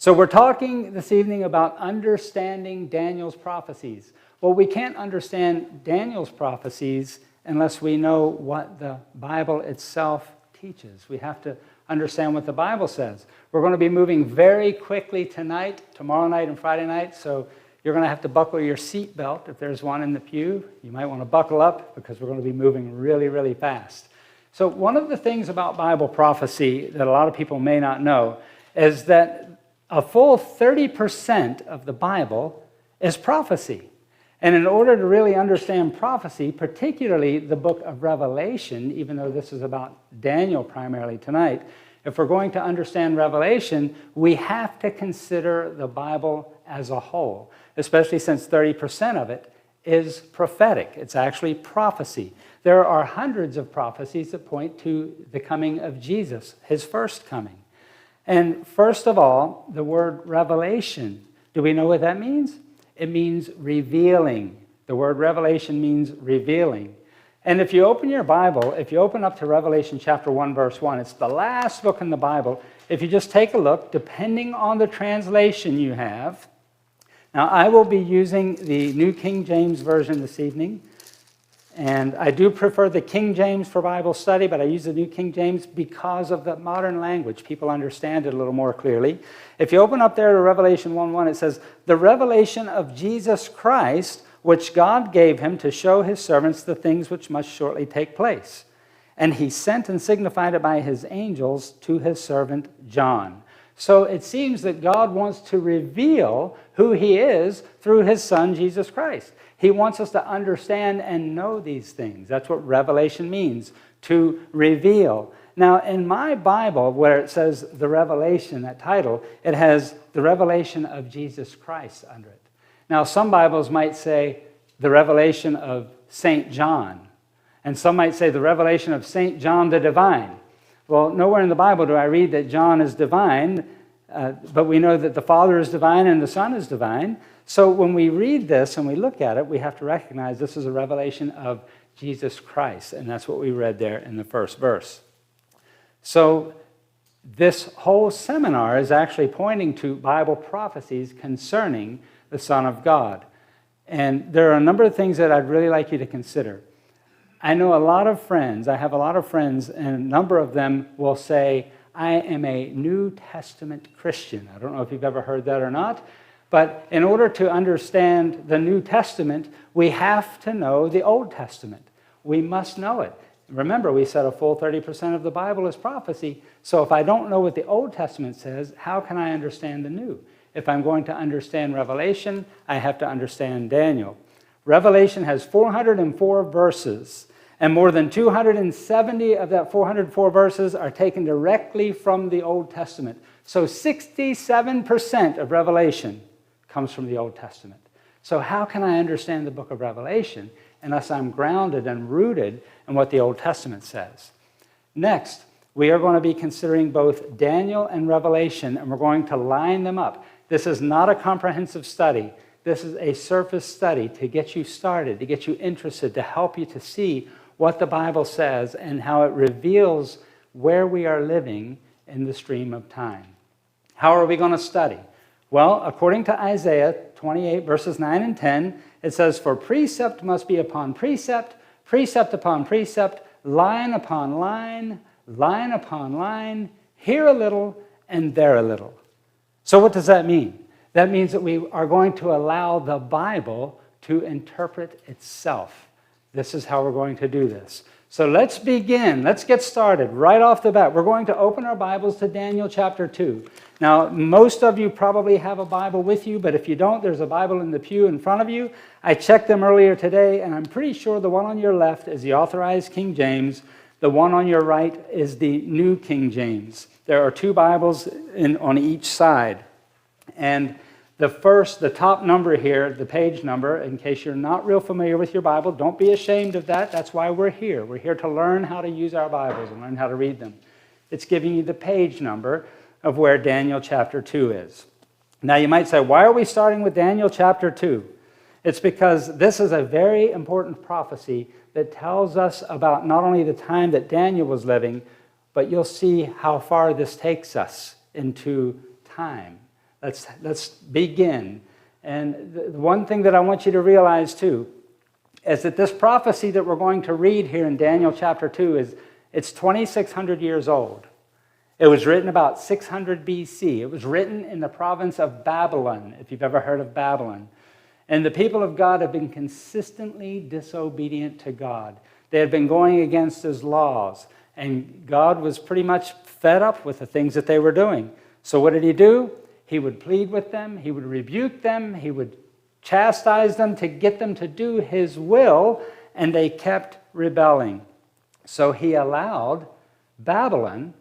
So we're talking this evening about understanding Daniel's prophecies. Well, we can't understand Daniel's prophecies unless we know what the Bible itself teaches. We have to understand what the Bible says. We're going to be moving very quickly tonight, tomorrow night, and Friday night, so you're going to have to buckle your seatbelt if there's one in the pew. You might want to buckle up because we're going to be moving really, really fast. So one of the things about Bible prophecy that a lot of people may not know is that a full 30% of the Bible is prophecy. And in order to really understand prophecy, particularly the book of Revelation, even though this is about Daniel primarily tonight, if we're going to understand Revelation, we have to consider the Bible as a whole, especially since 30% of it is prophetic. It's actually prophecy. There are hundreds of prophecies that point to the coming of Jesus, his first coming. And first of all, the word revelation. Do we know what that means? It means revealing. The word revelation means revealing. And if you open your Bible, if you open up to Revelation chapter 1, verse 1, it's the last book in the Bible. If you just take a look, depending on the translation you have. Now, I will be using the New King James Version this evening. And I do prefer the King James for Bible study, but I use the New King James because of the modern language. People understand it a little more clearly. If you open up there to Revelation 1:1, it says, "The revelation of Jesus Christ, which God gave him to show his servants the things which must shortly take place. And he sent and signified it by his angels to his servant John." So it seems that God wants to reveal who he is through his son, Jesus Christ. He wants us to understand and know these things. That's what revelation means, to reveal. Now, in my Bible, where it says the revelation, that title, it has the revelation of Jesus Christ under it. Now, some Bibles might say the revelation of St. John, and some might say the revelation of St. John the Divine. Well, nowhere in the Bible do I read that John is divine, but we know that the Father is divine and the Son is divine. So when we read this and we look at it, we have to recognize this is a revelation of Jesus Christ, and that's what we read there in the first verse. So this whole seminar is actually pointing to Bible prophecies concerning the Son of God. And there are a number of things that I'd really like you to consider. I know a lot of friends, I have a lot of friends, and a number of them will say, "I am a New Testament Christian." I don't know if you've ever heard that or not, but in order to understand the New Testament, we have to know the Old Testament. We must know it. Remember, we said a full 30% of the Bible is prophecy, so if I don't know what the Old Testament says, how can I understand the New? If I'm going to understand Revelation, I have to understand Daniel. Revelation has 404 verses, and more than 270 of that 404 verses are taken directly from the Old Testament. So 67% of Revelation comes from the Old Testament. So how can I understand the book of Revelation unless I'm grounded and rooted in what the Old Testament says? Next, we are going to be considering both Daniel and Revelation, and we're going to line them up. This is not a comprehensive study. This is a surface study to get you started, to get you interested, to help you to see what the Bible says and how it reveals where we are living in the stream of time. How are we going to study? Well, according to Isaiah 28, verses 9 and 10, it says, "For precept must be upon precept, precept upon precept, line upon line, line upon line, here a little and there a little." So what does that mean? That means that we are going to allow the Bible to interpret itself. This is how we're going to do this. So let's begin. Let's get started right off the bat. We're going to open our Bibles to Daniel chapter 2. Now, most of you probably have a Bible with you, but if you don't, there's a Bible in the pew in front of you. I checked them earlier today, and I'm pretty sure the one on your left is the Authorized King James. The one on your right is the New King James. There are two Bibles on each side. And the top number here, the page number, in case you're not real familiar with your Bible, don't be ashamed of that. That's why we're here. We're here to learn how to use our Bibles and learn how to read them. It's giving you the page number of where Daniel chapter 2 is. Now you might say, why are we starting with Daniel chapter 2? It's because this is a very important prophecy that tells us about not only the time that Daniel was living, but you'll see how far this takes us into time. Let's begin. And the one thing that I want you to realize too is that this prophecy that we're going to read here in Daniel chapter 2 it's 2,600 years old. It was written about 600 BC. It was written in the province of Babylon, if you've ever heard of Babylon. And the people of God have been consistently disobedient to God. They had been going against his laws. And God was pretty much fed up with the things that they were doing. So what did he do? He would plead with them. He would rebuke them. He would chastise them to get them to do his will. And they kept rebelling. So he allowed Babylon,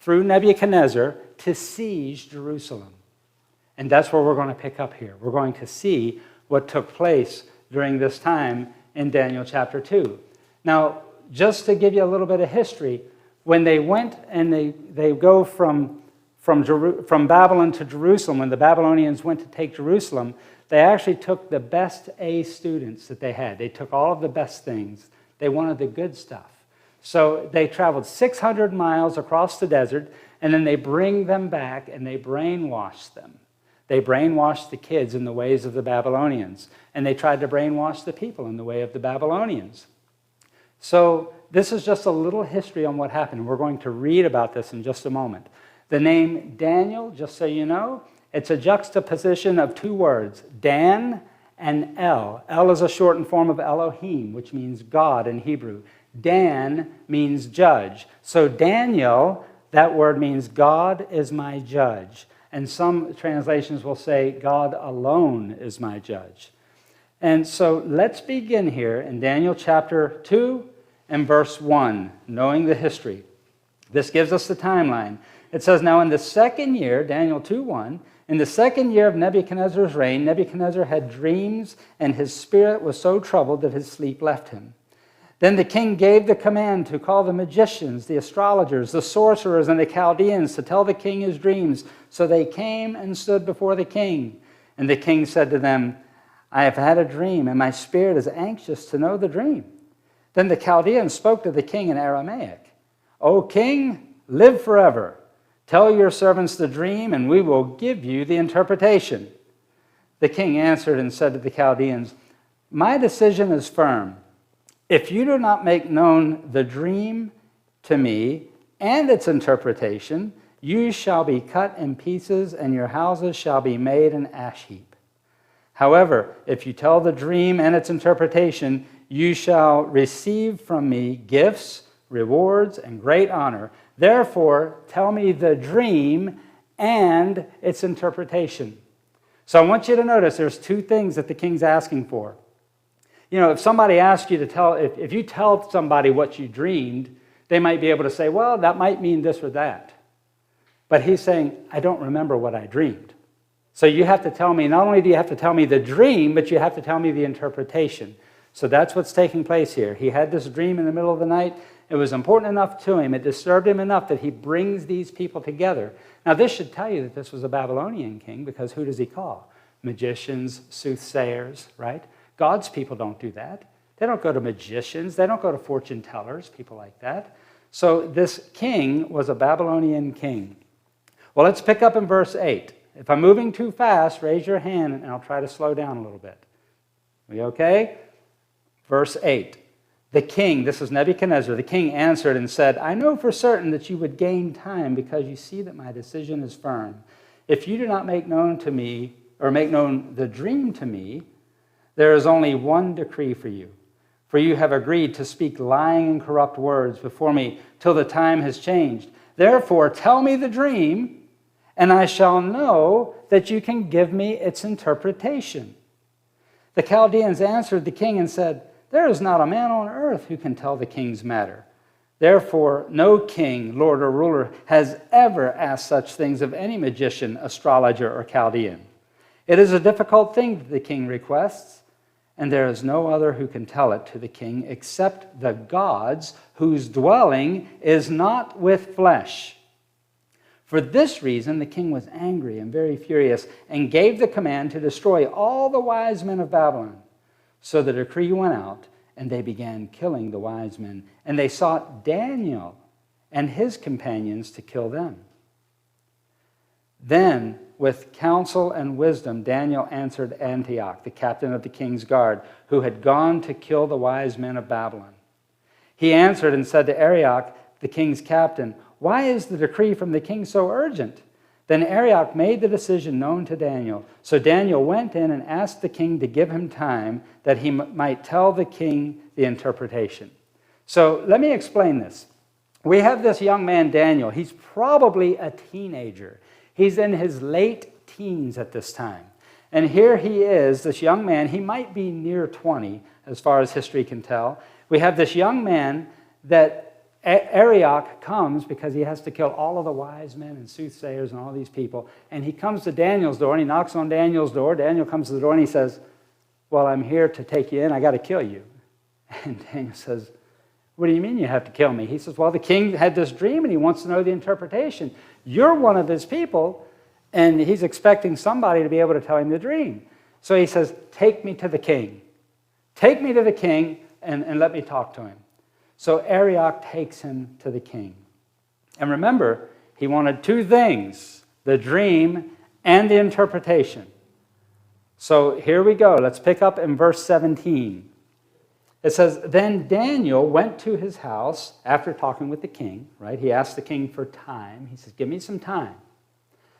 through Nebuchadnezzar, to siege Jerusalem. And that's where we're going to pick up here. We're going to see what took place during this time in Daniel chapter 2. Now, just to give you a little bit of history, when they went and they go from Babylon to Jerusalem, when the Babylonians went to take Jerusalem, they actually took the best A students that they had. They took all of the best things. They wanted the good stuff. So they traveled 600 miles across the desert, and then they bring them back and they brainwash them. They brainwashed the kids in the ways of the Babylonians, and they tried to brainwash the people in the way of the Babylonians. So this is just a little history on what happened. We're going to read about this in just a moment. The name Daniel, just so you know, it's a juxtaposition of two words, Dan and El. El is a shortened form of Elohim, which means God in Hebrew. Dan means judge. So Daniel, that word means God is my judge. And some translations will say God alone is my judge. And so let's begin here in Daniel chapter 2 and verse 1, knowing the history. This gives us the timeline. It says, now in the second year, Daniel 2:1, in the second year of Nebuchadnezzar's reign, Nebuchadnezzar had dreams, and his spirit was so troubled that his sleep left him. Then the king gave the command to call the magicians, the astrologers, the sorcerers, and the Chaldeans to tell the king his dreams. So they came and stood before the king. And the king said to them, I have had a dream, and my spirit is anxious to know the dream. Then the Chaldeans spoke to the king in Aramaic. O king, live forever. Tell your servants the dream, and we will give you the interpretation. The king answered and said to the Chaldeans, my decision is firm. If you do not make known the dream to me and its interpretation, you shall be cut in pieces, and your houses shall be made an ash heap. However, if you tell the dream and its interpretation, you shall receive from me gifts, rewards, and great honor. Therefore, tell me the dream and its interpretation. So I want you to notice there's two things that the king's asking for. You know, if somebody asks you to tell, if you tell somebody what you dreamed, they might be able to say, well, that might mean this or that. But he's saying, I don't remember what I dreamed. So you have to tell me, not only do you have to tell me the dream, but you have to tell me the interpretation. So that's what's taking place here. He had this dream in the middle of the night. It was important enough to him. It disturbed him enough that he brings these people together. Now, this should tell you that this was a Babylonian king, because who does he call? Magicians, soothsayers, right? God's people don't do that. They don't go to magicians. They don't go to fortune tellers, people like that. So this king was a Babylonian king. Well, let's pick up in verse 8. If I'm moving too fast, raise your hand and I'll try to slow down a little bit. We okay? Verse 8. The king, this is Nebuchadnezzar, the king answered and said, I know for certain that you would gain time because you see that my decision is firm. If you do not make known to me, or make known the dream to me, there is only one decree for you. For you have agreed to speak lying and corrupt words before me till the time has changed. Therefore, tell me the dream, and I shall know that you can give me its interpretation. The Chaldeans answered the king and said, there is not a man on earth who can tell the king's matter. Therefore, no king, lord, or ruler has ever asked such things of any magician, astrologer, or Chaldean. It is a difficult thing that the king requests, and there is no other who can tell it to the king except the gods whose dwelling is not with flesh. For this reason, the king was angry and very furious and gave the command to destroy all the wise men of Babylon. So the decree went out, and they began killing the wise men, and they sought Daniel and his companions to kill them. Then, with counsel and wisdom, Daniel answered Antioch, the captain of the king's guard, who had gone to kill the wise men of Babylon. He answered and said to Arioch, the king's captain, "Why is the decree from the king so urgent?" Then Arioch made the decision known to Daniel. So Daniel went in and asked the king to give him time that he might tell the king the interpretation. So let me explain this. We have this young man, Daniel. He's probably a teenager. He's in his late teens at this time. And here he is, this young man. He might be near 20, as far as history can tell. We have this young man that Arioch comes because he has to kill all of the wise men and soothsayers and all these people. And he comes to Daniel's door, and he knocks on Daniel's door. Daniel comes to the door, and he says, "Well, I'm here to take you in. I got to kill you." And Daniel says, "What do you mean you have to kill me?" He says, "Well, the king had this dream, and he wants to know the interpretation. You're one of his people, and he's expecting somebody to be able to tell him the dream." So he says, "Take me to the king. Take me to the king, and let me talk to him." So Arioch takes him to the king. And remember, he wanted two things, the dream and the interpretation. So here we go. Let's pick up in verse 17. It says, "Then Daniel went to his house after talking with the king," right? He asked the king for time. He says, "Give me some time."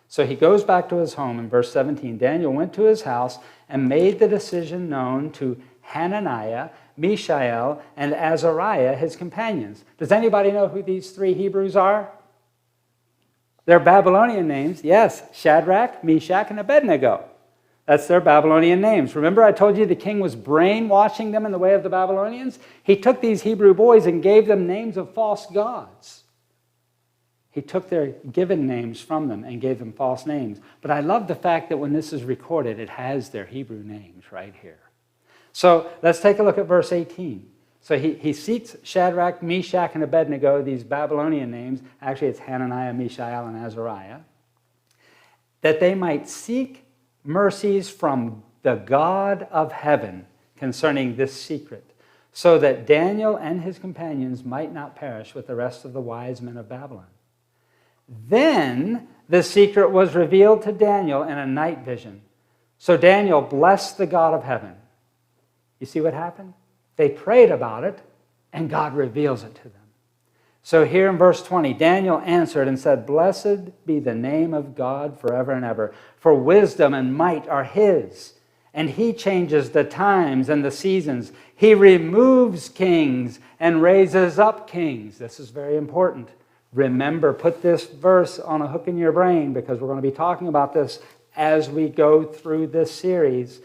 So he goes back to his home in verse 17. Daniel went to his house and made the decision known to Hananiah, Mishael, and Azariah, his companions. Does anybody know who these three Hebrews are? They're Babylonian names. Yes, Shadrach, Meshach, and Abednego. That's their Babylonian names. Remember I told you the king was brainwashing them in the way of the Babylonians? He took these Hebrew boys and gave them names of false gods. He took their given names from them and gave them false names. But I love the fact that when this is recorded, it has their Hebrew names right here. So let's take a look at verse 18. So he seeks Shadrach, Meshach, and Abednego, these Babylonian names. Actually, it's Hananiah, Mishael, and Azariah. That they might seek mercies from the God of heaven concerning this secret, so that Daniel and his companions might not perish with the rest of the wise men of Babylon. Then the secret was revealed to Daniel in a night vision. So Daniel blessed the God of heaven. You see what happened? They prayed about it, and God reveals it to them. So here in verse 20, Daniel answered and said, "Blessed be the name of God forever and ever, for wisdom and might are his, and he changes the times and the seasons. He removes kings and raises up kings." This is very important. Remember, put this verse on a hook in your brain, because we're going to be talking about this as we go through this series.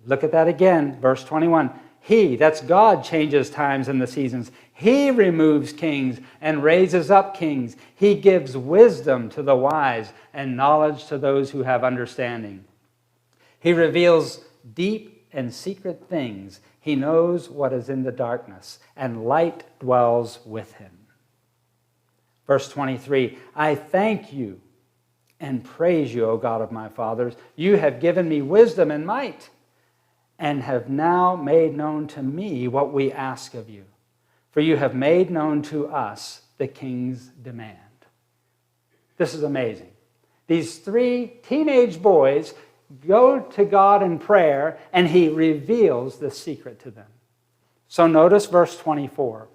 Look at that again, verse 21. He, that's God, changes times and the seasons. He removes kings and raises up kings. He gives wisdom to the wise and knowledge to those who have understanding. He reveals deep and secret things. He knows what is in the darkness, and light dwells with him. Verse 23, "I thank you and praise you, O God of my fathers. You have given me wisdom and might, and have now made known to me what we ask of you. For you have made known to us the king's demand." This is amazing. These three teenage boys go to God in prayer, and he reveals the secret to them. So notice verse 24.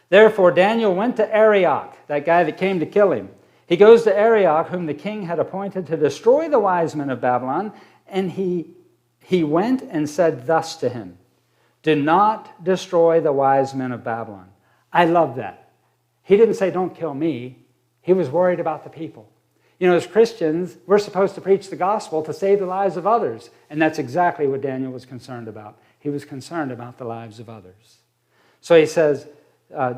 "Therefore Daniel went to Arioch," that guy that came to kill him. He goes to Arioch, whom the king had appointed to destroy the wise men of Babylon, and he went and said thus to him, "Do not destroy the wise men of Babylon." I love that. He didn't say, "Don't kill me." He was worried about the people. You know, as Christians, we're supposed to preach the gospel to save the lives of others. And that's exactly what Daniel was concerned about. He was concerned about the lives of others. So he says,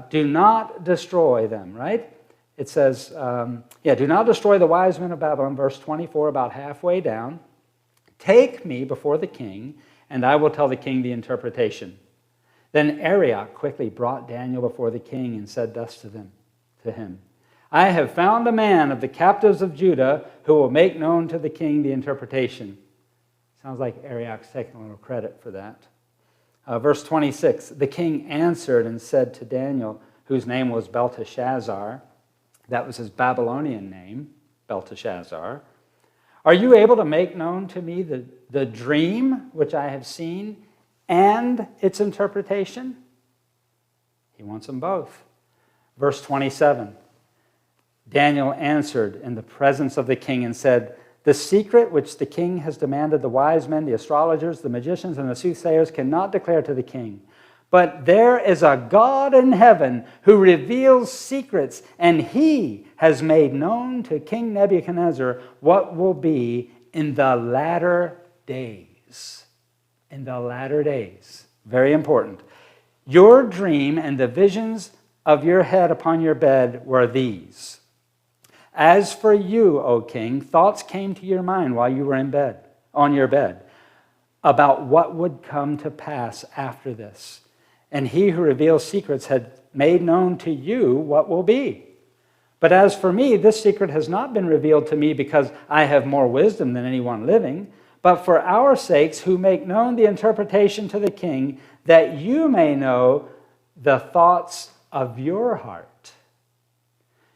do not destroy them, right? It says, do not destroy the wise men of Babylon, verse 24, about halfway down. "Take me before the king, and I will tell the king the interpretation." Then Arioch quickly brought Daniel before the king and said thus to him, "I have found a man of the captives of Judah who will make known to the king the interpretation." Sounds like Arioch's taking a little credit for that. Verse 26, "The king answered and said to Daniel," whose name was Belteshazzar, that was his Babylonian name, Belteshazzar, are you able to make known to me the dream which I have seen and its interpretation? He wants them both. Verse 27, Daniel answered in the presence of the king and said, the secret which the king has demanded, the wise men, the astrologers, the magicians, and the soothsayers cannot declare to the king. But there is a God in heaven who reveals secrets, and he has made known to King Nebuchadnezzar what will be in the latter days. In the latter days. Very important. Your dream and the visions of your head upon your bed were these. As for you, O king, thoughts came to your mind while you were in bed, on your bed, about what would come to pass after this. And he who reveals secrets had made known to you what will be. But as for me, this secret has not been revealed to me because I have more wisdom than anyone living, but for our sakes who make known the interpretation to the king, that you may know the thoughts of your heart.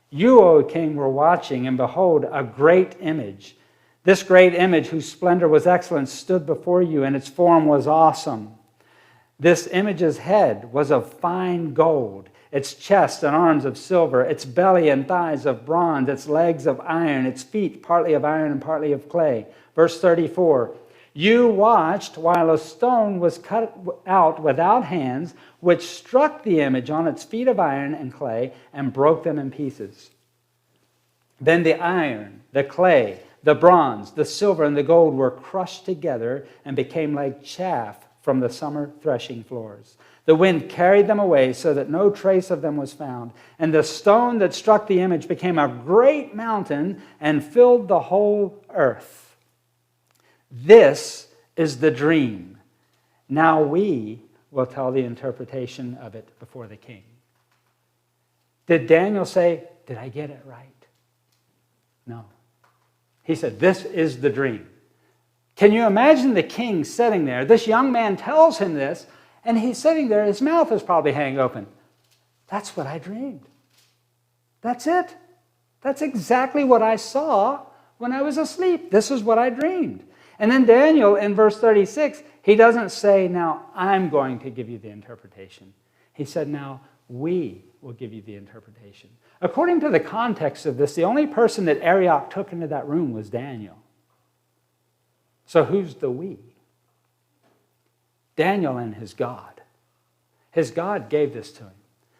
You, O king, were watching, and behold, a great image. This great image, whose splendor was excellent, stood before you, and its form was awesome. This image's head was of fine gold, its chest and arms of silver, its belly and thighs of bronze, its legs of iron, its feet partly of iron and partly of clay. Verse 34, you watched while a stone was cut out without hands, which struck the image on its feet of iron and clay and broke them in pieces. Then the iron, the clay, the bronze, the silver, and the gold were crushed together and became like chaff from the summer threshing floors. The wind carried them away so that no trace of them was found. And the stone that struck the image became a great mountain and filled the whole earth. This is the dream. Now we will tell the interpretation of it before the king. Did Daniel say, did I get it right? No. He said, this is the dream. Can you imagine the king sitting there? This young man tells him this, and he's sitting there, his mouth is probably hanging open. That's what I dreamed. That's it. That's exactly what I saw when I was asleep. This is what I dreamed. And then Daniel, in verse 36, he doesn't say, now I'm going to give you the interpretation. He said, now we will give you the interpretation. According to the context of this, the only person that Arioch took into that room was Daniel. So who's the we? Daniel and his God. His God gave this to him.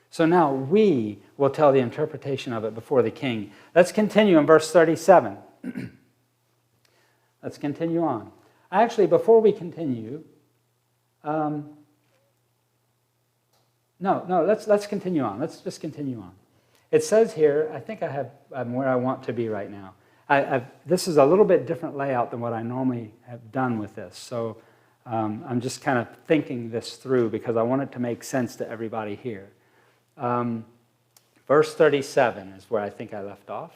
So now we will tell the interpretation of it before the king. Let's continue in verse 37. Let's continue on. Actually, before we continue, let's continue on. Let's just continue on. It says here, I think I'm where I want to be right now. This is a little bit different layout than what I normally have done with this. So I'm just kind of thinking this through because I want it to make sense to everybody here. Verse 37 is where I think I left off.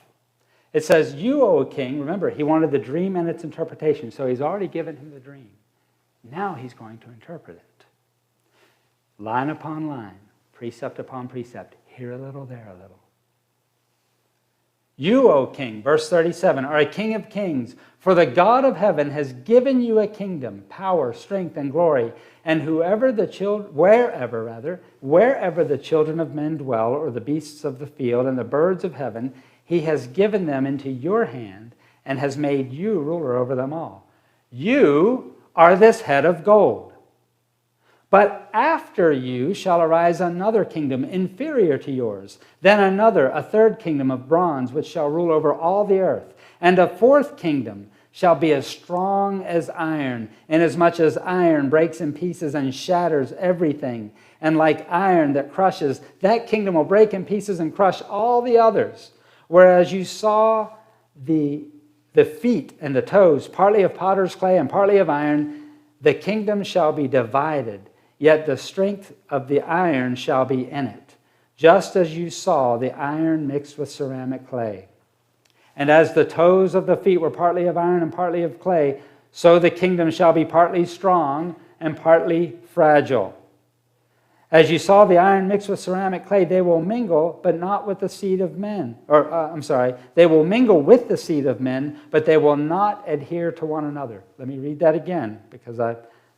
It says, you, O king, remember, he wanted the dream and its interpretation, so he's already given him the dream. Now he's going to interpret it. Line upon line, precept upon precept, here a little, there a little. You, O king, verse 37, are a king of kings, for the God of heaven has given you a kingdom, power, strength, and glory, and wherever the children of men dwell, or the beasts of the field and the birds of heaven, he has given them into your hand and has made you ruler over them all. You are this head of gold. But after you shall arise another kingdom inferior to yours, then another, a third kingdom of bronze, which shall rule over all the earth. And a fourth kingdom shall be as strong as iron, inasmuch as iron breaks in pieces and shatters everything. And like iron that crushes, that kingdom will break in pieces and crush all the others. Whereas you saw the feet and the toes, partly of potter's clay and partly of iron, the kingdom shall be divided, yet the strength of the iron shall be in it, just as you saw the iron mixed with ceramic clay. And as the toes of the feet were partly of iron and partly of clay, so the kingdom shall be partly strong and partly fragile. As you saw the iron mixed with ceramic clay, they will mingle, but not with the seed of men. They will mingle with the seed of men, but they will not adhere to one another. Let me read that again, because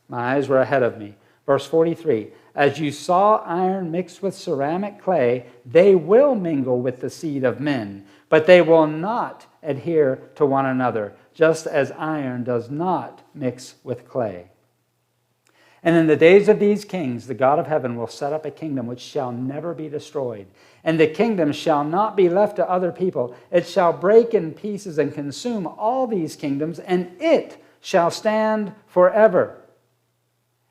my eyes were ahead of me. Verse 43, as you saw iron mixed with ceramic clay, they will mingle with the seed of men, but they will not adhere to one another, just as iron does not mix with clay. And in the days of these kings, the God of heaven will set up a kingdom which shall never be destroyed. And the kingdom shall not be left to other people. It shall break in pieces and consume all these kingdoms, and it shall stand forever.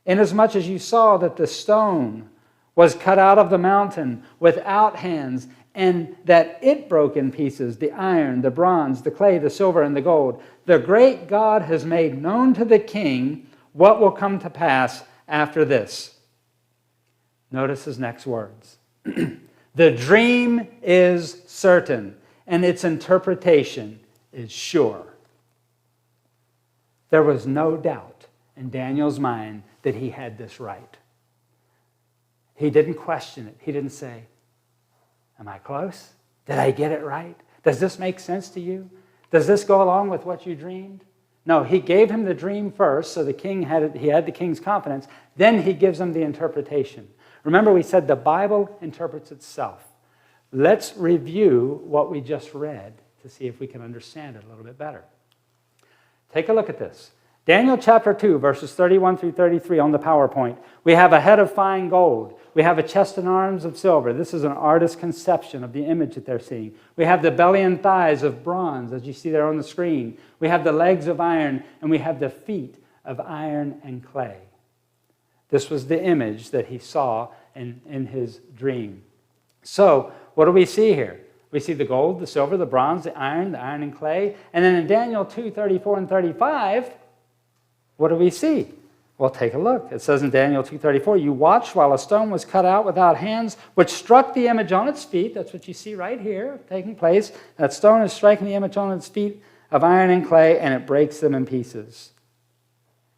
Inasmuch as you saw that the stone was cut out of the mountain without hands, and that it broke in pieces the iron, the bronze, the clay, the silver, and the gold, the great God has made known to the king what will come to pass after this. Notice his next words. The dream is certain, and its interpretation is sure. There was no doubt in Daniel's mind that he had this right. He didn't question it. He didn't say, am I close? Did I get it right? Does this make sense to you? Does this go along with what you dreamed? No, he gave him the dream first, so he had the king's confidence. Then he gives him the interpretation. Remember, we said the Bible interprets itself. Let's review what we just read to see if we can understand it a little bit better. Take a look at this. Daniel chapter 2, verses 31 through 33 on the PowerPoint. We have a head of fine gold. We have a chest and arms of silver. This is an artist's conception of the image that they're seeing. We have the belly and thighs of bronze, as you see there on the screen. We have the legs of iron, and we have the feet of iron and clay. This was the image that he saw in his dream. So, what do we see here? We see the gold, the silver, the bronze, the iron and clay. And then in Daniel 2, 34 and 35, what do we see? Well, take a look. It says in Daniel 2:34, you watched while a stone was cut out without hands, which struck the image on its feet. That's what you see right here taking place. That stone is striking the image on its feet of iron and clay, and it breaks them in pieces.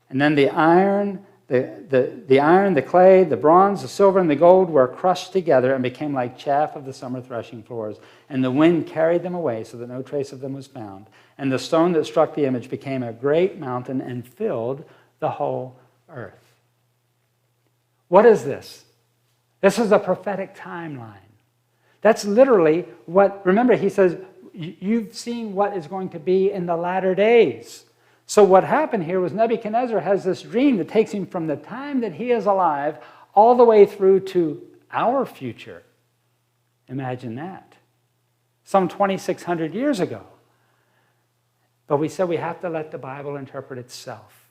And then the iron, the clay, the bronze, the silver, and the gold were crushed together and became like chaff of the summer threshing floors. And the wind carried them away so that no trace of them was found. And the stone that struck the image became a great mountain and filled the whole earth. What is this? This is a prophetic timeline. That's literally what, remember, he says, you've seen what is going to be in the latter days. So what happened here was Nebuchadnezzar has this dream that takes him from the time that he is alive all the way through to our future. Imagine that. Some 2,600 years ago. But we said we have to let the Bible interpret itself.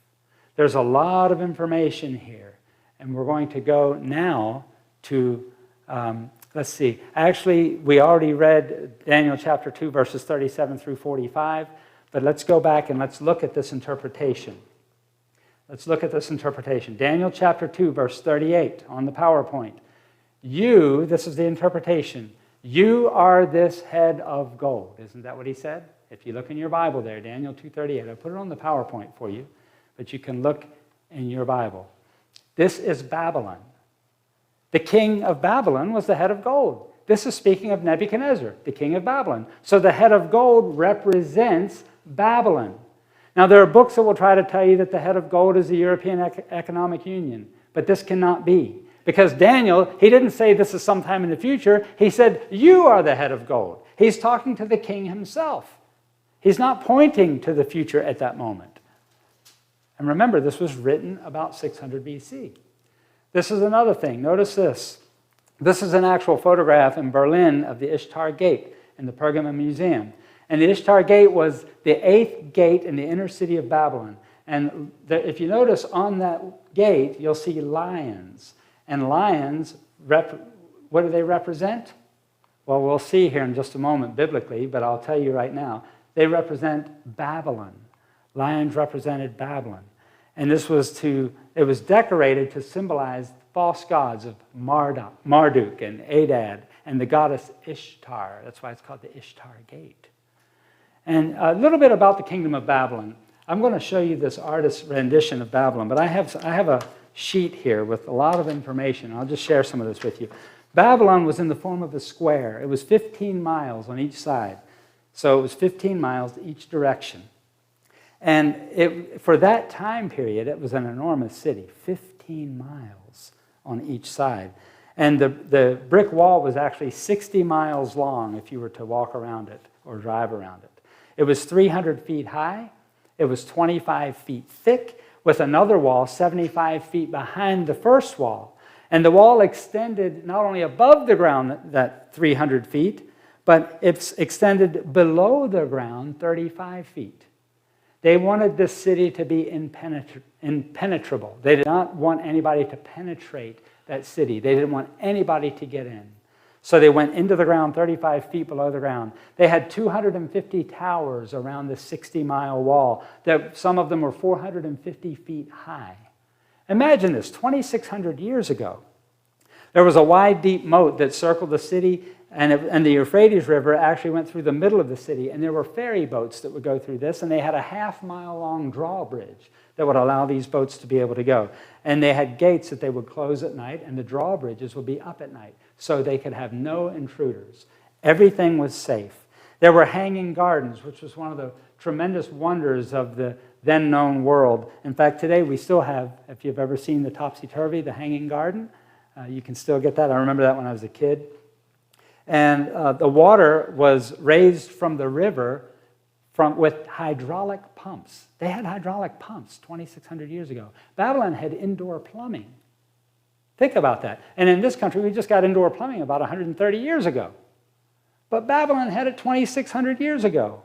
There's a lot of information here. And we're going to go now to, let's see. Actually, we already read Daniel chapter 2, verses 37 through 45. But let's go back and let's look at this interpretation. Let's look at this interpretation. Daniel chapter 2, verse 38 on the PowerPoint. You, this is the interpretation, you are this head of gold. Isn't that what he said? If you look in your Bible there, Daniel 2:38. I put it on the PowerPoint for you, but you can look in your Bible. This is Babylon. The king of Babylon was the head of gold. This is speaking of Nebuchadnezzar, the king of Babylon. So the head of gold represents Babylon. Now, there are books that will try to tell you that the head of gold is the European Economic Union, but this cannot be. Because Daniel, he didn't say this is sometime in the future. He said, you are the head of gold. He's talking to the king himself. He's not pointing to the future at that moment. And remember, this was written about 600 BC. This is another thing. Notice this. This is an actual photograph in Berlin of the Ishtar Gate in the Pergamon Museum. And the Ishtar Gate was the 8th gate in the inner city of Babylon. And if you notice on that gate, you'll see lions. And lions, what do they represent? Well, we'll see here in just a moment biblically, but I'll tell you right now. They represent Babylon. Lions represented Babylon. And it was decorated to symbolize false gods of Marduk and Adad and the goddess Ishtar. That's why it's called the Ishtar Gate. And a little bit about the kingdom of Babylon. I'm going to show you this artist's rendition of Babylon, but I have sheet here with a lot of information. I'll just share some of this with you. Babylon was in the form of a square. It was 15 miles on each side. So it was 15 miles each direction. And for that time period, it was an enormous city, 15 miles on each side. And the brick wall was actually 60 miles long if you were to walk around it or drive around it. It was 300 feet high. It was 25 feet thick, with another wall 75 feet behind the first wall. And the wall extended not only above the ground, that 300 feet, but it's extended below the ground 35 feet. They wanted this city to be impenetrable. They did not want anybody to penetrate that city. They didn't want anybody to get in. So they went into the ground 35 feet below the ground. They had 250 towers around the 60-mile wall. Some of them were 450 feet high. Imagine this, 2,600 years ago. There was a wide, deep moat that circled the city, and the Euphrates River actually went through the middle of the city, and there were ferry boats that would go through this, and they had a half-mile-long drawbridge that would allow these boats to be able to go. And they had gates that they would close at night, and the drawbridges would be up at night, so they could have no intruders. Everything was safe. There were hanging gardens, which was one of the tremendous wonders of the then-known world. In fact, today we still have, if you've ever seen the Topsy-Turvy, the hanging garden, you can still get that. I remember that when I was a kid. And the water was raised from the river with hydraulic pumps. They had hydraulic pumps 2,600 years ago. Babylon had indoor plumbing. Think about that. And in this country, we just got indoor plumbing about 130 years ago. But Babylon had it 2,600 years ago.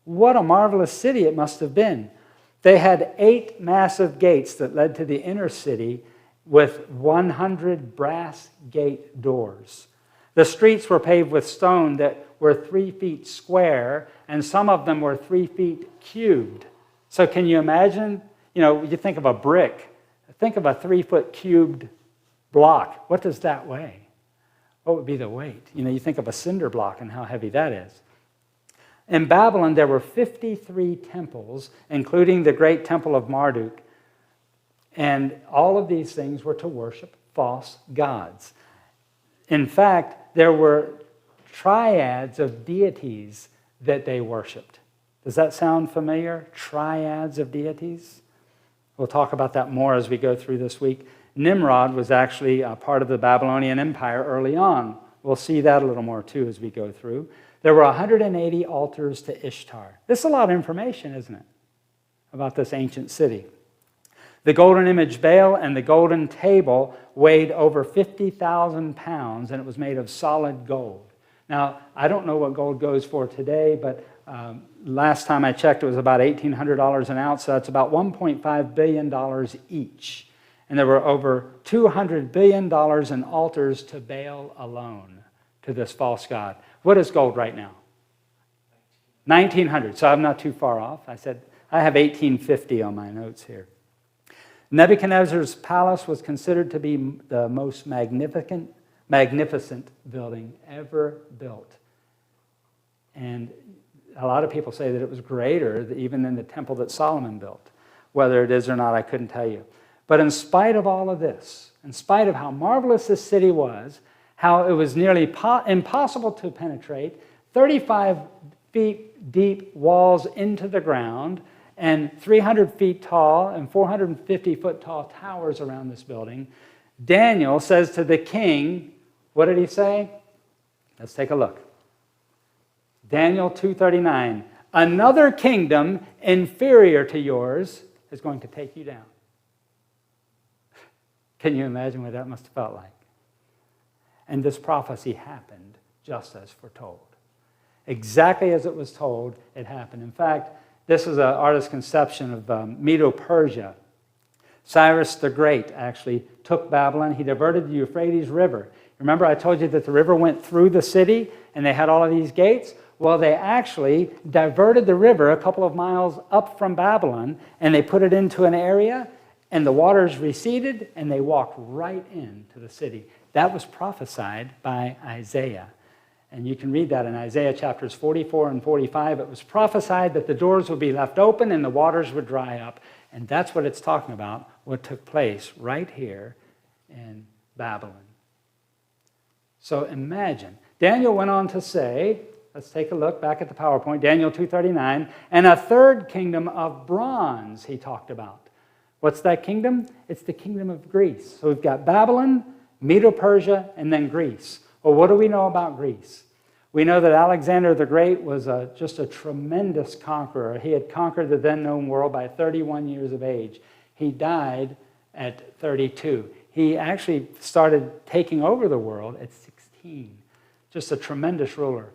What a marvelous city it must have been. They had 8 massive gates that led to the inner city with 100 brass gate doors. The streets were paved with stone that were 3 feet square, and some of them were 3 feet cubed. So can you imagine, you think of a brick. Think of a 3-foot cubed block. What does that weigh? What would be the weight? You think of a cinder block and how heavy that is. In Babylon, there were 53 temples, including the great temple of Marduk, and all of these things were to worship false gods. In fact, there were triads of deities that they worshipped. Does that sound familiar? Triads of deities? We'll talk about that more as we go through this week. Nimrod was actually a part of the Babylonian Empire early on. We'll see that a little more too as we go through. There were 180 altars to Ishtar. This is a lot of information, isn't it, about this ancient city. The golden image Baal and the golden table weighed over 50,000 pounds, and it was made of solid gold. Now, I don't know what gold goes for today, but last time I checked, it was about $1,800 an ounce, so that's about $1.5 billion each. And there were over $200 billion in altars to Baal alone, to this false god. What is gold right now? 1,900, so I'm not too far off. I said I have 1850 on my notes here. Nebuchadnezzar's palace was considered to be the most magnificent building ever built. And a lot of people say that it was greater even than the temple that Solomon built. Whether it is or not, I couldn't tell you. But in spite of all of this, in spite of how marvelous this city was, how it was nearly impossible to penetrate, 35 feet deep walls into the ground, and 300 feet tall and 450 foot tall towers around this building, Daniel says to the king, what did he say? Let's take a look. Daniel 2:39, another kingdom inferior to yours is going to take you down. Can you imagine what that must have felt like? And this prophecy happened just as foretold. Exactly as it was told, it happened. In fact, this is an artist's conception of Medo-Persia. Cyrus the Great actually took Babylon. He diverted the Euphrates River. Remember I told you that the river went through the city and they had all of these gates? Well, they actually diverted the river a couple of miles up from Babylon, and they put it into an area, and the waters receded, and they walked right into the city. That was prophesied by Isaiah. And you can read that in Isaiah chapters 44 and 45. It was prophesied that the doors would be left open and the waters would dry up. And that's what it's talking about what took place right here in Babylon. So imagine. Daniel went on to say, let's take a look back at the PowerPoint, Daniel 2:39, and a third kingdom of bronze he talked about. What's that kingdom? It's the kingdom of Greece. So we've got Babylon, Medo-Persia, and then Greece. Well, what do we know about Greece? We know that Alexander the Great was just a tremendous conqueror. He had conquered the then-known world by 31 years of age. He died at 32. He actually started taking over the world at 16. Just a tremendous ruler.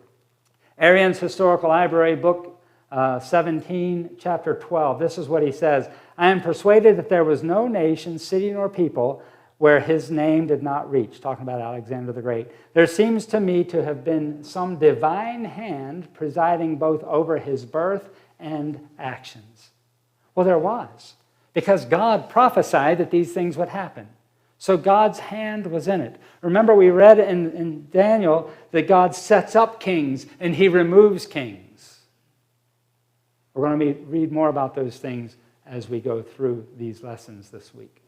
Arrian's Historical Library, book 17, chapter 12. This is what he says. I am persuaded that there was no nation, city, nor people where his name did not reach. Talking about Alexander the Great. There seems to me to have been some divine hand presiding both over his birth and actions. Well, there was. Because God prophesied that these things would happen. So God's hand was in it. Remember, we read in Daniel that God sets up kings and he removes kings. We're going to read more about those things as we go through these lessons this week.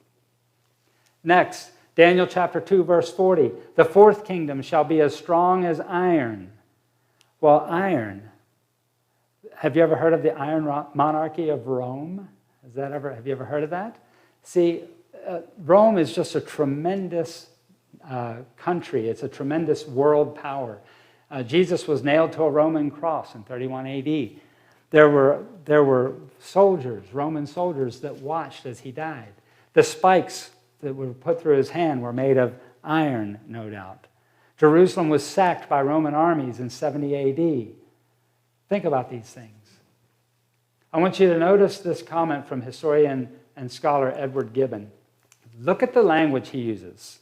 Next, Daniel chapter 2, verse 40. The fourth kingdom shall be as strong as iron. Well, iron. Have you ever heard of the iron monarchy of Rome? Have you ever heard of that? See, Rome is just a tremendous country. It's a tremendous world power. Jesus was nailed to a Roman cross in 31 AD. There were soldiers, Roman soldiers, that watched as he died. The spikes that were put through his hand were made of iron, no doubt. Jerusalem was sacked by Roman armies in 70 AD. Think about these things. I want you to notice this comment from historian and scholar Edward Gibbon. Look at the language he uses.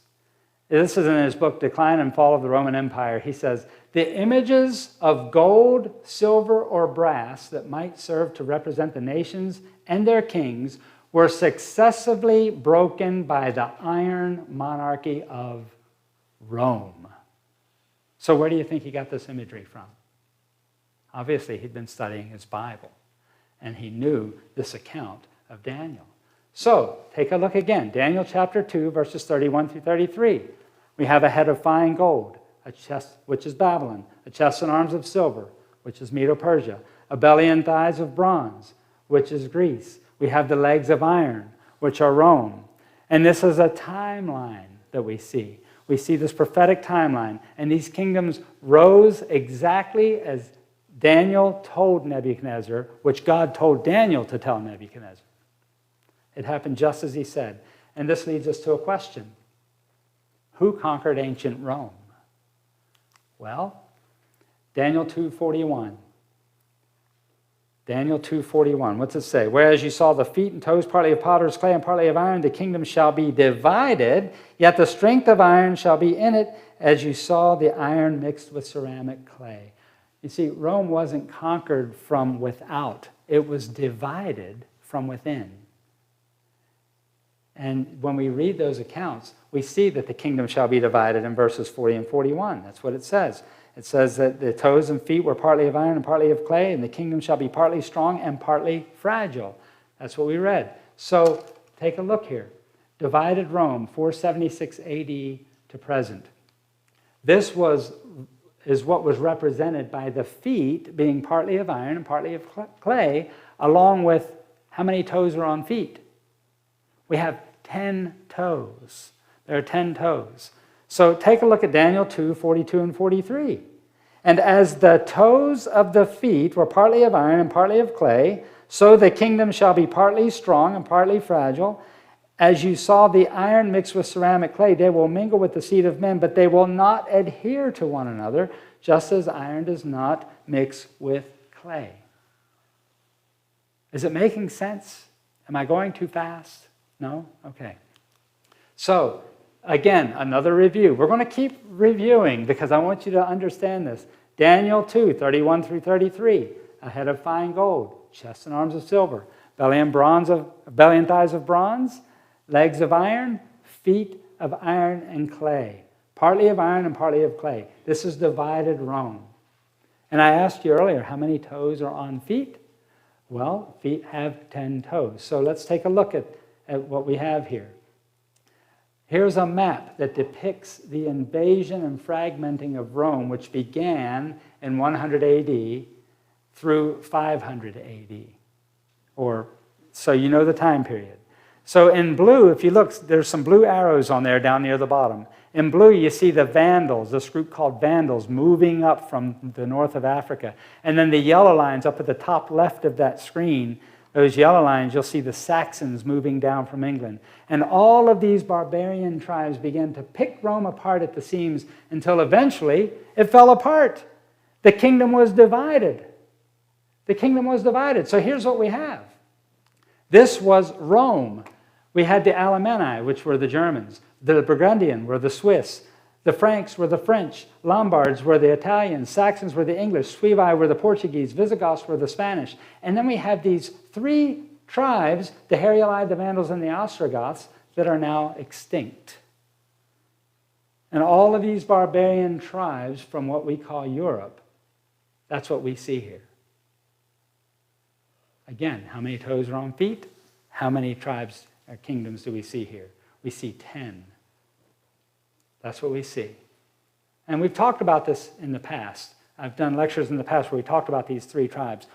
This is in his book, Decline and Fall of the Roman Empire. He says, the images of gold, silver, or brass that might serve to represent the nations and their kings were successively broken by the iron monarchy of Rome. So where do you think he got this imagery from? Obviously, he'd been studying his Bible, and he knew this account of Daniel. So, take a look again. Daniel chapter 2, verses 31 through 33. We have a head of fine gold, a chest, which is Babylon, a chest and arms of silver, which is Medo-Persia, a belly and thighs of bronze, which is Greece. We have the legs of iron, which are Rome. And this is a timeline that we see. We see this prophetic timeline. And these kingdoms rose exactly as Daniel told Nebuchadnezzar, which God told Daniel to tell Nebuchadnezzar. It happened just as he said. And this leads us to a question. Who conquered ancient Rome? Well, Daniel 2:41. Daniel 2:41. What's it say? Whereas you saw the feet and toes partly of potter's clay and partly of iron, the kingdom shall be divided, yet the strength of iron shall be in it, as you saw the iron mixed with ceramic clay. You see, Rome wasn't conquered from without. It was divided from within. And when we read those accounts, we see that the kingdom shall be divided in verses 40 and 41. That's what it says. It says that the toes and feet were partly of iron and partly of clay, and the kingdom shall be partly strong and partly fragile. That's what we read. So take a look here. Divided Rome, 476 AD to present. This is what was represented by the feet being partly of iron and partly of clay, along with how many toes are on feet? We have 10 toes. There are 10 toes. So take a look at Daniel 2, 42 and 43. And as the toes of the feet were partly of iron and partly of clay, so the kingdom shall be partly strong and partly fragile. As you saw the iron mixed with ceramic clay, they will mingle with the seed of men, but they will not adhere to one another, just as iron does not mix with clay. Is it making sense? Am I going too fast? No? Okay. So, again, another review. We're going to keep reviewing because I want you to understand this. Daniel 2, 31 through 33. A head of fine gold, chest and arms of silver, belly and thighs of bronze, legs of iron, feet of iron and clay. Partly of iron and partly of clay. This is divided Rome. And I asked you earlier, how many toes are on feet? Well, feet have 10 toes. So let's take a look at at what we have here. Here's a map that depicts the invasion and fragmenting of Rome, which began in 100 AD through 500 AD. So you know the time period. So in blue, if you look, there's some blue arrows on there down near the bottom. In blue, you see the Vandals, this group called Vandals, moving up from the north of Africa. And then the yellow lines up at the top left of that screen, those yellow lines, you'll see the Saxons moving down from England. And all of these barbarian tribes began to pick Rome apart at the seams until eventually it fell apart. The kingdom was divided. The kingdom was divided. So here's what we have. This was Rome. We had the Alemanni, which were the Germans. The Burgundian were the Swiss. The Franks were the French. Lombards were the Italians. Saxons were the English. Suevi were the Portuguese. Visigoths were the Spanish. And then we have these three tribes, the Heruli, the Vandals, and the Ostrogoths, that are now extinct. And all of these barbarian tribes from what we call Europe, that's what we see here. Again, how many toes are on feet? How many tribes or kingdoms do we see here? We see 10. That's what we see. And we've talked about this in the past. I've done lectures in the past where we talked about these three tribes.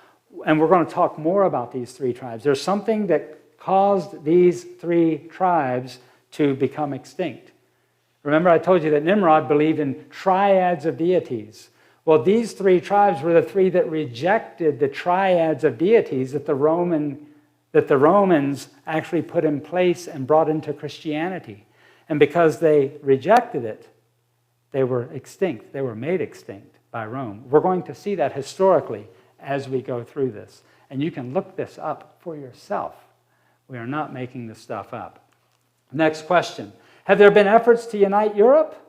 And we're going to talk more about these three tribes. There's something that caused these three tribes to become extinct. Remember, I told you that Nimrod believed in triads of deities. Well, these three tribes were the three that rejected the triads of deities that the Romans actually put in place and brought into Christianity. And because they rejected it, they were extinct. They were made extinct by Rome. We're going to see that historically as we go through this. And you can look this up for yourself. We are not making this stuff up. Next question. Have there been efforts to unite Europe?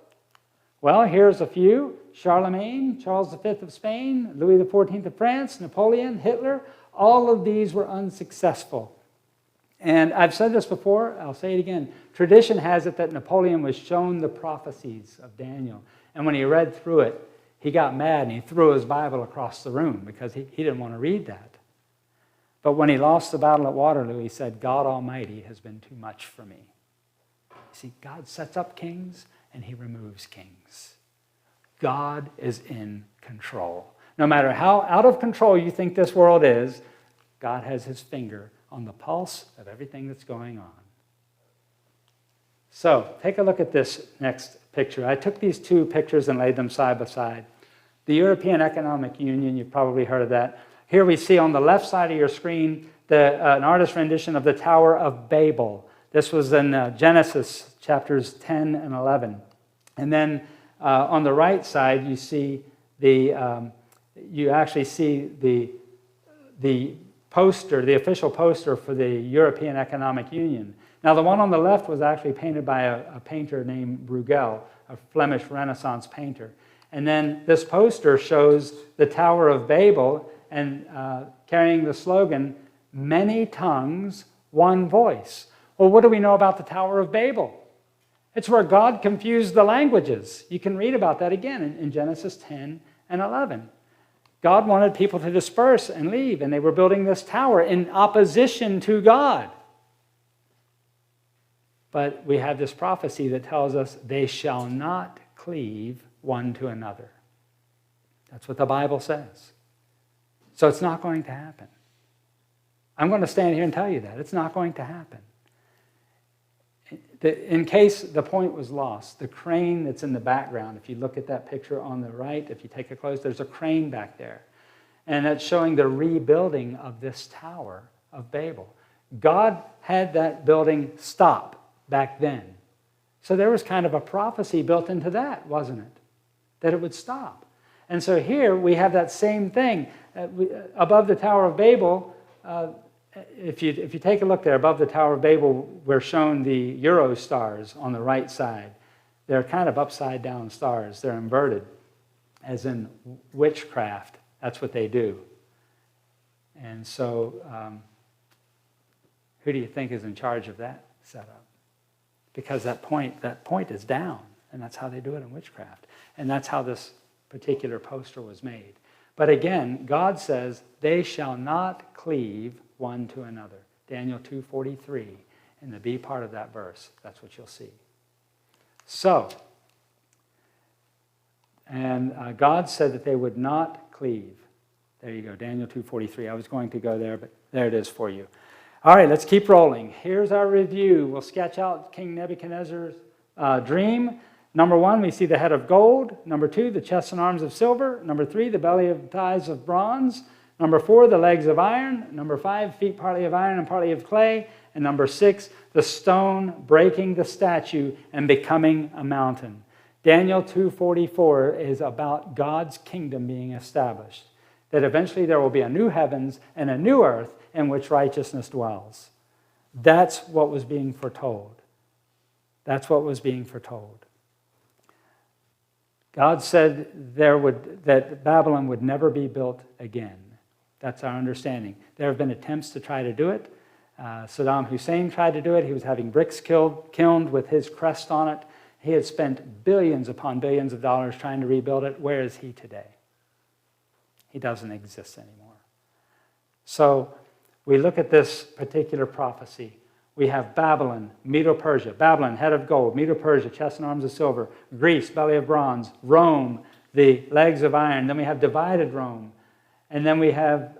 Well, here's a few. Charlemagne, Charles V of Spain, Louis XIV of France, Napoleon, Hitler. All of these were unsuccessful. And I've said this before, I'll say it again. Tradition has it that Napoleon was shown the prophecies of Daniel. And when he read through it, he got mad and he threw his Bible across the room because he didn't want to read that. But when he lost the battle at Waterloo, he said, God Almighty has been too much for me. See, God sets up kings and he removes kings. God is in control. No matter how out of control you think this world is, God has his finger on the pulse of everything that's going on. So, take a look at this next picture. I took these two pictures and laid them side by side. The European Economic Union, you've probably heard of that. Here we see on the left side of your screen an artist's rendition of the Tower of Babel. This was in Genesis chapters 10 and 11. And then on the right side, you see you actually see the poster, the official poster for the European Economic Union. Now, the one on the left was actually painted by a painter named Bruegel, a Flemish Renaissance painter. And then this poster shows the Tower of Babel and carrying the slogan, "Many tongues, one voice." Well, what do we know about the Tower of Babel? It's where God confused the languages. You can read about that again in Genesis 10 and 11. God wanted people to disperse and leave, and they were building this tower in opposition to God. But we have this prophecy that tells us they shall not cleave one to another. That's what the Bible says. So it's not going to happen. I'm going to stand here and tell you that. It's not going to happen. In case the point was lost, the crane that's in the background, if you look at that picture on the right, if you take it close, there's a crane back there. And that's showing the rebuilding of this Tower of Babel. God had that building stop back then. So there was kind of a prophecy built into that, wasn't it? That it would stop. And so here we have that same thing. Above the Tower of Babel, if you take a look there, above the Tower of Babel, we're shown the Euro stars on the right side. They're kind of upside down stars. They're inverted, as in witchcraft. That's what they do. And so who do you think is in charge of that setup? Because that point is down, and that's how they do it in witchcraft. And that's how this particular poster was made. But again, God says, they shall not cleave one to another. Daniel 2:43. In the B part of that verse, that's what you'll see. So, and God said that they would not cleave. There you go, Daniel 2:43. I was going to go there, but there it is for you. All right, let's keep rolling. Here's our review. We'll sketch out King Nebuchadnezzar's dream. Number 1, we see the head of gold. Number 2, the chest and arms of silver. Number 3, the belly of thighs of bronze. Number 4, the legs of iron. Number 5, feet partly of iron and partly of clay. And number 6, the stone breaking the statue and becoming a mountain. Daniel 2:44 is about God's kingdom being established, that eventually there will be a new heavens and a new earth in which righteousness dwells. That's what was being foretold. That's what was being foretold. God said that Babylon would never be built again. That's our understanding. There have been attempts to try to do it. Saddam Hussein tried to do it. He was having bricks kilned with his crest on it. He had spent billions upon billions of dollars trying to rebuild it. Where is he today? He doesn't exist anymore. So we look at this particular prophecy. We have Babylon, Medo-Persia. Babylon, head of gold. Medo-Persia, chest and arms of silver. Greece, belly of bronze. Rome, the legs of iron. Then we have divided Rome. And then we have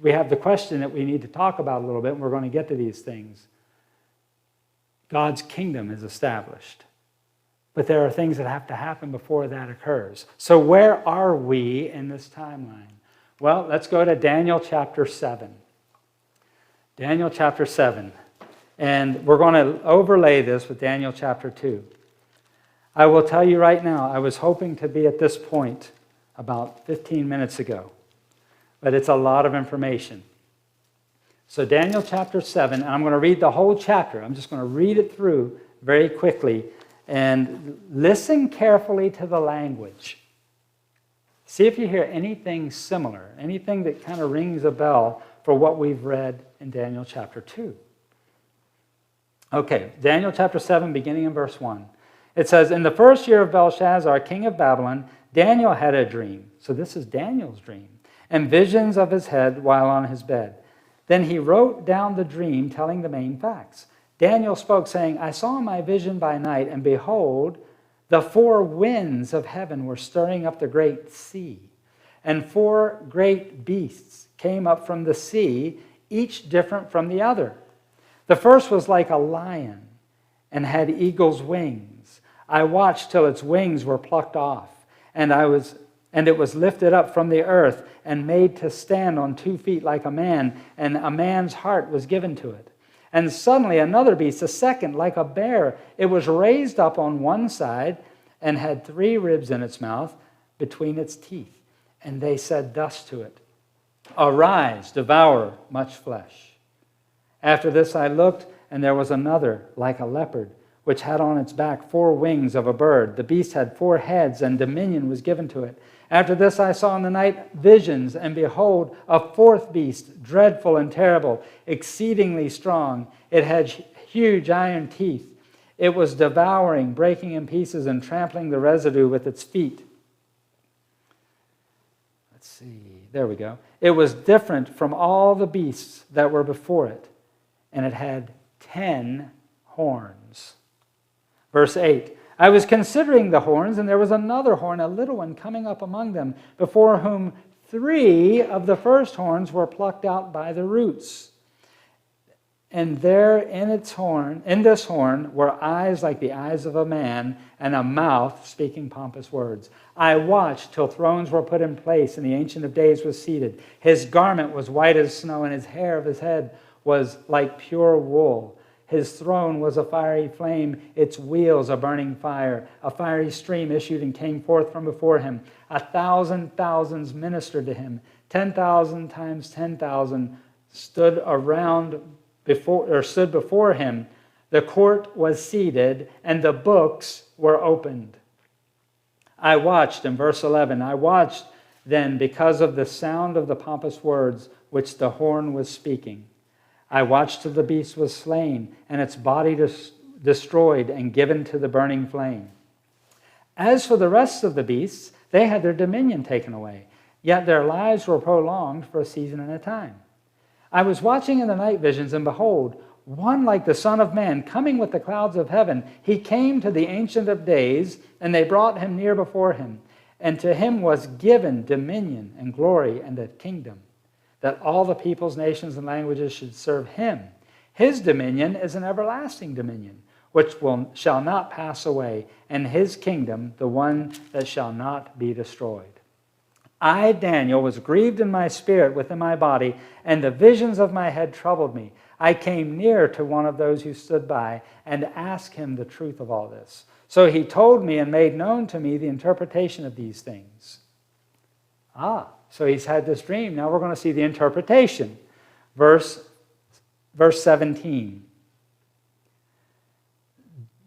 the question that we need to talk about a little bit, and we're going to get to these things. God's kingdom is established. But there are things that have to happen before that occurs. So where are we in this timeline? Well, let's go to Daniel chapter 7. Daniel chapter 7. And we're going to overlay this with Daniel chapter 2. I will tell you right now, I was hoping to be at this point about 15 minutes ago. But it's a lot of information. So Daniel chapter 7, and I'm going to read the whole chapter. I'm just going to read it through very quickly. And listen carefully to the language. See if you hear anything similar, anything that kind of rings a bell for what we've read in Daniel chapter 2. Okay, Daniel chapter 7, beginning in verse 1. It says, "In the first year of Belshazzar, king of Babylon, Daniel had a dream." So this is Daniel's dream. "And visions of his head while on his bed. Then he wrote down the dream, telling the main facts. Daniel spoke, saying, I saw my vision by night, and behold, the 4 winds of heaven were stirring up the great sea. And 4 great beasts came up from the sea, each different from the other. The first was like a lion, and had eagle's wings. I watched till its wings were plucked off, and it was lifted up from the earth, and made to stand on 2 feet like a man, and a man's heart was given to it. And suddenly another beast, a second, like a bear, it was raised up on one side, and had 3 ribs in its mouth between its teeth. And they said thus to it, Arise, devour much flesh. After this I looked, and there was another, like a leopard, which had on its back 4 wings of a bird. The beast had 4 heads, and dominion was given to it. After this I saw in the night visions, and behold, a 4th beast, dreadful and terrible, exceedingly strong. It had huge iron teeth. It was devouring, breaking in pieces, and trampling the residue with its feet." Let's see, there we go. "It was different from all the beasts that were before it, and it had 10 horns." Verse 8, "I was considering the horns, and there was another horn, a little one, coming up among them, before whom 3 of the first horns were plucked out by the roots. And there in this horn, were eyes like the eyes of a man, and a mouth speaking pompous words. I watched till thrones were put in place, and the Ancient of Days was seated. His garment was white as snow, and his hair of his head was like pure wool. His throne was a fiery flame, its wheels a burning fire. A fiery stream issued and came forth from before him. 1,000 thousands ministered to him. 10,000 times 10,000 stood before him. The court was seated, and the books were opened. I watched," in verse 11, "I watched then because of the sound of the pompous words which the horn was speaking. I watched till the beast was slain, and its body destroyed and given to the burning flame. As for the rest of the beasts, they had their dominion taken away, yet their lives were prolonged for a season and a time. I was watching in the night visions, and behold, one like the Son of Man, coming with the clouds of heaven. He came to the Ancient of Days, and they brought him near before him. And to him was given dominion and glory and a kingdom, that all the peoples, nations, and languages should serve him. His dominion is an everlasting dominion, which shall not pass away, and his kingdom the one that shall not be destroyed. I, Daniel, was grieved in my spirit within my body, and the visions of my head troubled me. I came near to one of those who stood by and asked him the truth of all this. So he told me and made known to me the interpretation of these things. So he's had this dream. Now we're going to see the interpretation. Verse 17.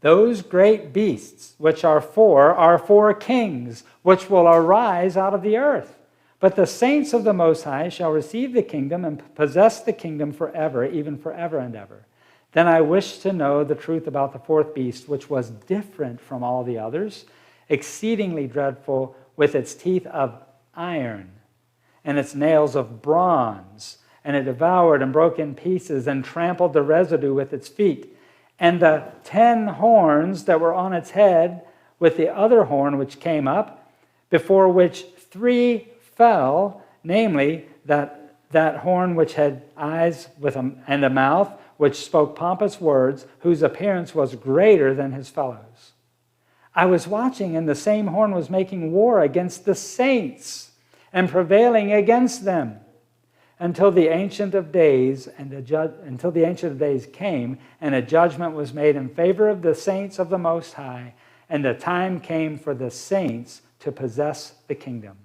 Those great beasts, which are four kings, which will arise out of the earth. But the saints of the Most High shall receive the kingdom and possess the kingdom forever, even forever and ever. Then I wished to know the truth about the fourth beast, which was different from all the others, exceedingly dreadful, with its teeth of iron and its nails of bronze. And it devoured and broke in pieces and trampled the residue with its feet. And the 10 horns that were on its head with the other horn which came up, before which 3 fell, namely that horn which had eyes and a mouth, which spoke pompous words, whose appearance was greater than his fellows. I was watching, and the same horn was making war against the saints and prevailing against them, until the Ancient of Days came, and a judgment was made in favor of the saints of the Most High, and the time came for the saints to possess the kingdom.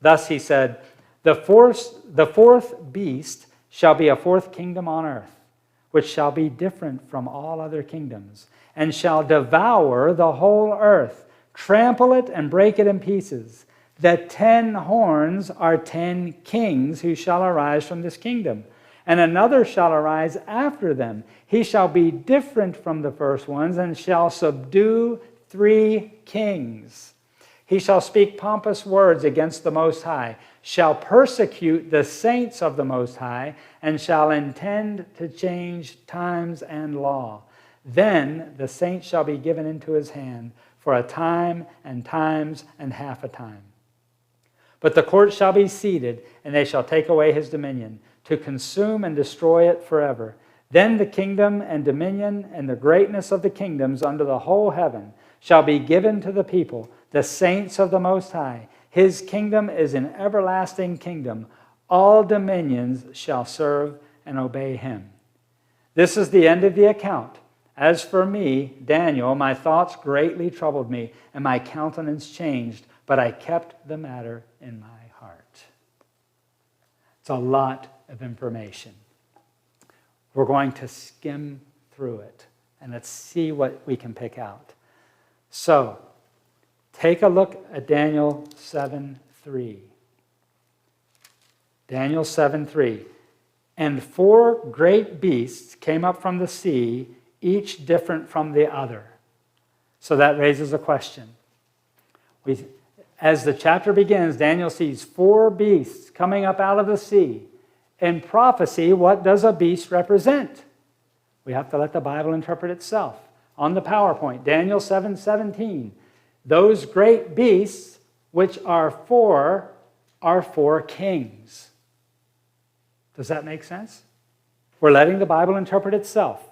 Thus he said, the fourth beast shall be a fourth kingdom on earth, which shall be different from all other kingdoms, and shall devour the whole earth, trample it and break it in pieces. The 10 horns are 10 kings who shall arise from this kingdom, and another shall arise after them. He shall be different from the first ones, and shall subdue 3 kings. He shall speak pompous words against the Most High, shall persecute the saints of the Most High, and shall intend to change times and law. Then the saints shall be given into his hand for a time and times and half a time. But the court shall be seated, and they shall take away his dominion, to consume and destroy it forever. Then the kingdom and dominion and the greatness of the kingdoms under the whole heaven shall be given to the people, the saints of the Most High. His kingdom is an everlasting kingdom. All dominions shall serve and obey him. This is the end of the account. As for me, Daniel, my thoughts greatly troubled me, and my countenance changed, but I kept the matter in my heart. It's a lot of information. We're going to skim through it, and let's see what we can pick out. So, take a look at Daniel 7:3. Daniel 7:3. And 4 great beasts came up from the sea, each different from the other. So that raises a question. As the chapter begins, Daniel sees 4 beasts coming up out of the sea. In prophecy, what does a beast represent? We have to let the Bible interpret itself. On the PowerPoint, Daniel 7:17. Those great beasts, which are 4 kings. Does that make sense? We're letting the Bible interpret itself.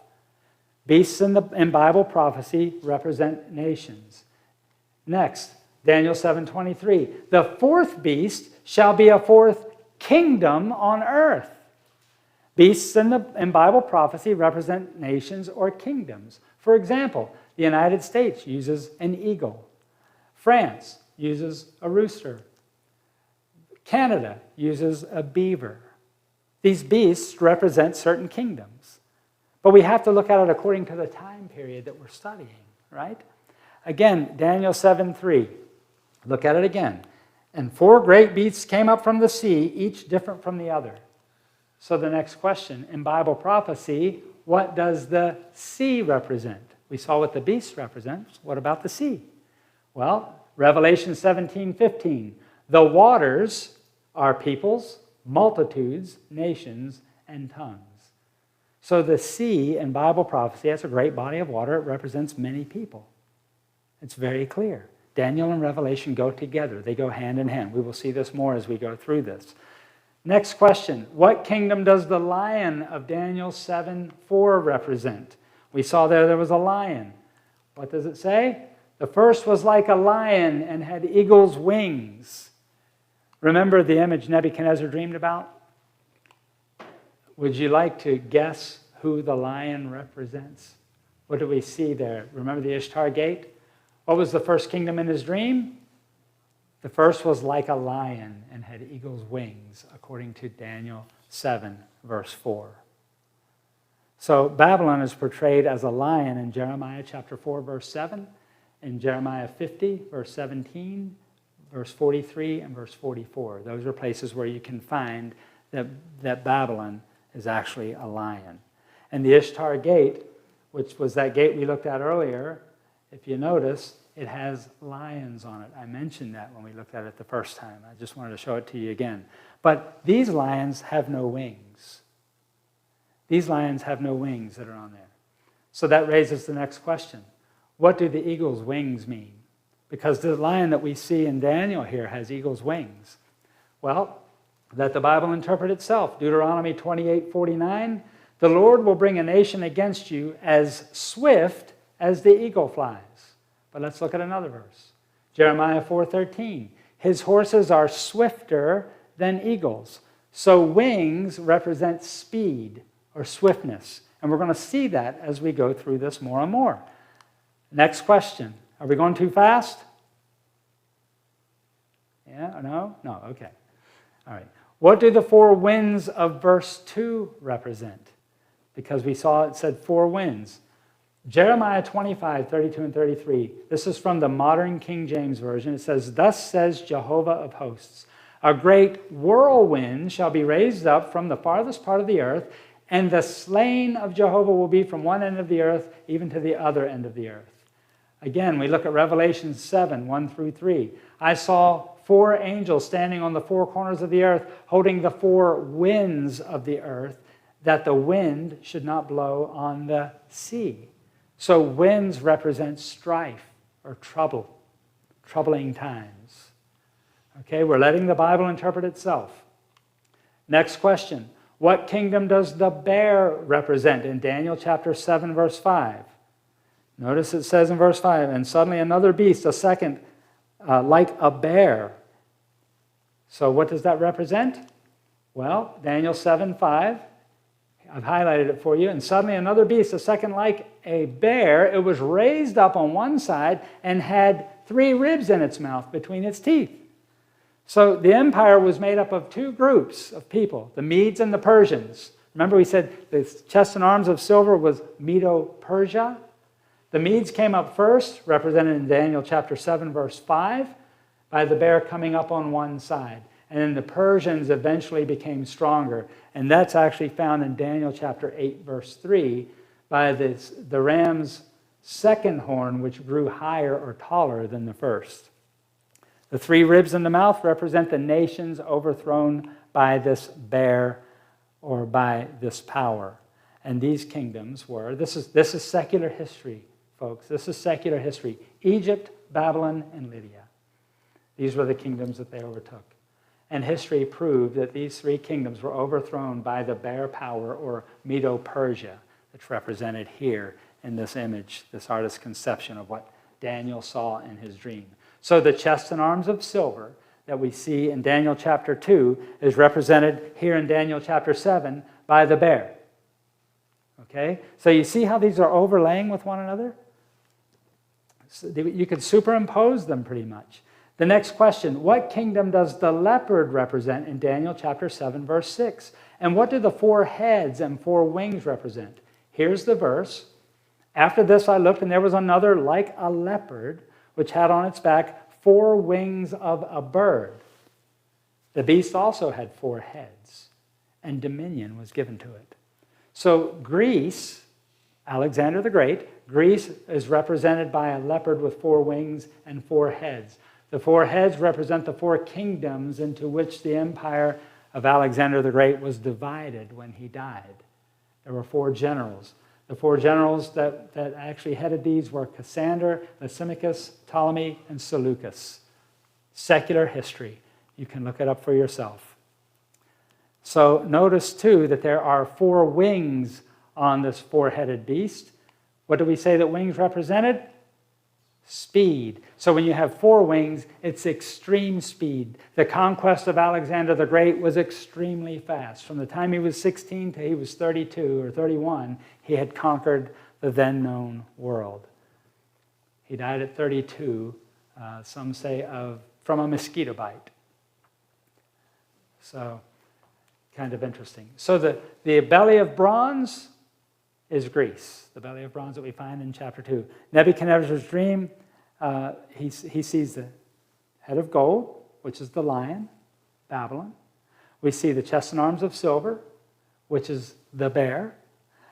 Beasts in Bible prophecy represent nations. Next, Daniel 7:23. The 4th beast shall be a 4th kingdom on earth. Beasts in Bible prophecy represent nations or kingdoms. For example, the United States uses an eagle. France uses a rooster. Canada uses a beaver. These beasts represent certain kingdoms. But we have to look at it according to the time period that we're studying, right? Again, Daniel 7:3. Look at it again. And 4 great beasts came up from the sea, each different from the other. So the next question, in Bible prophecy, what does the sea represent? We saw what the beast represents. What about the sea? Well, Revelation 17:15. The waters are peoples, multitudes, nations, and tongues. So the sea in Bible prophecy, that's a great body of water. It represents many people. It's very clear. Daniel and Revelation go together. They go hand in hand. We will see this more as we go through this. Next question. What kingdom does the lion of Daniel 7:4 represent? We saw there was a lion. What does it say? The first was like a lion and had eagle's wings. Remember the image Nebuchadnezzar dreamed about? Would you like to guess who the lion represents? What do we see there? Remember the Ishtar gate? What was the first kingdom in his dream? The first was like a lion and had eagle's wings, according to Daniel 7, verse 4. So Babylon is portrayed as a lion in Jeremiah chapter 4, verse 7, in Jeremiah 50, verse 17, verse 43, and verse 44. Those are places where you can find that Babylon is actually a lion. And the Ishtar gate, which was that gate we looked at earlier, if you notice, it has lions on it. I mentioned that when we looked at it the first time. I just wanted to show it to you again. But these lions have no wings. These lions have no wings that are on there. So that raises the next question. What do the eagle's wings mean? Because the lion that we see in Daniel here has eagle's wings. Well, let the Bible interpret itself. Deuteronomy 28:49, the Lord will bring a nation against you as swift as the eagle flies. But let's look at another verse. Jeremiah 4:13, his horses are swifter than eagles. So wings represent speed or swiftness. And we're going to see that as we go through this more and more. Next question. Are we going too fast? Yeah or no? No, okay. All right. What do the four winds of verse 2 represent? Because we saw it said four winds. Jeremiah 25, 32 and 33. This is from the modern King James Version. It says, thus says Jehovah of hosts, a great whirlwind shall be raised up from the farthest part of the earth, and the slain of Jehovah will be from one end of the earth even to the other end of the earth. Again, we look at Revelation 7, 1 through 3. I saw four angels standing on the four corners of the earth, holding the four winds of the earth, that the wind should not blow on the sea. So winds represent strife or trouble, troubling times. Okay, we're letting the Bible interpret itself. Next question. What kingdom does the bear represent in Daniel chapter 7, verse 5? Notice it says in verse 5, and suddenly another beast, a second, like a bear. So what does that represent? Well, Daniel 7:5, I've highlighted it for you. And suddenly another beast, a second like a bear, it was raised up on one side and had 3 ribs in its mouth between its teeth. So the empire was made up of 2 groups of people, the Medes and the Persians. Remember we said the chest and arms of silver was Medo-Persia? The Medes came up first, represented in Daniel chapter 7, verse 5, by the bear coming up on one side. And then the Persians eventually became stronger. And that's actually found in Daniel chapter 8, verse 3, by the ram's second horn, which grew higher or taller than the first. The 3 ribs in the mouth represent the nations overthrown by this bear or by this power. And these kingdoms were, this is secular history, folks. This is secular history. Egypt, Babylon, and Lydia. These were the kingdoms that they overtook. And history proved that these 3 kingdoms were overthrown by the bear power or Medo-Persia that's represented here in this image, this artist's conception of what Daniel saw in his dream. So the chest and arms of silver that we see in Daniel chapter 2 is represented here in Daniel chapter 7 by the bear. Okay? So you see how these are overlaying with one another? So you could superimpose them pretty much. The next question, what kingdom does the leopard represent in Daniel chapter 7, verse 6? And what do the 4 heads and 4 wings represent? Here's the verse. After this I looked, and there was another like a leopard, which had on its back 4 wings of a bird. The beast also had 4 heads, and dominion was given to it. So Greece, Alexander the Great, Greece is represented by a leopard with 4 wings and 4 heads. The 4 heads represent the 4 kingdoms into which the empire of Alexander the Great was divided when he died. There were 4 generals. The 4 generals that actually headed these were Cassander, Lysimachus, Ptolemy, and Seleucus. Secular history. You can look it up for yourself. So notice, too, that there are 4 wings on this 4-headed beast. What do we say that wings represented? Speed. So when you have 4 wings, it's extreme speed. The conquest of Alexander the Great was extremely fast. From the time he was 16 to he was 32 or 31, he had conquered the then known world. He died at 32, some say, from a mosquito bite. So, kind of interesting. So the belly of bronze is Greece, the belly of bronze that we find in chapter 2. Nebuchadnezzar's dream, he sees the head of gold, which is the lion, Babylon. We see the chest and arms of silver, which is the bear.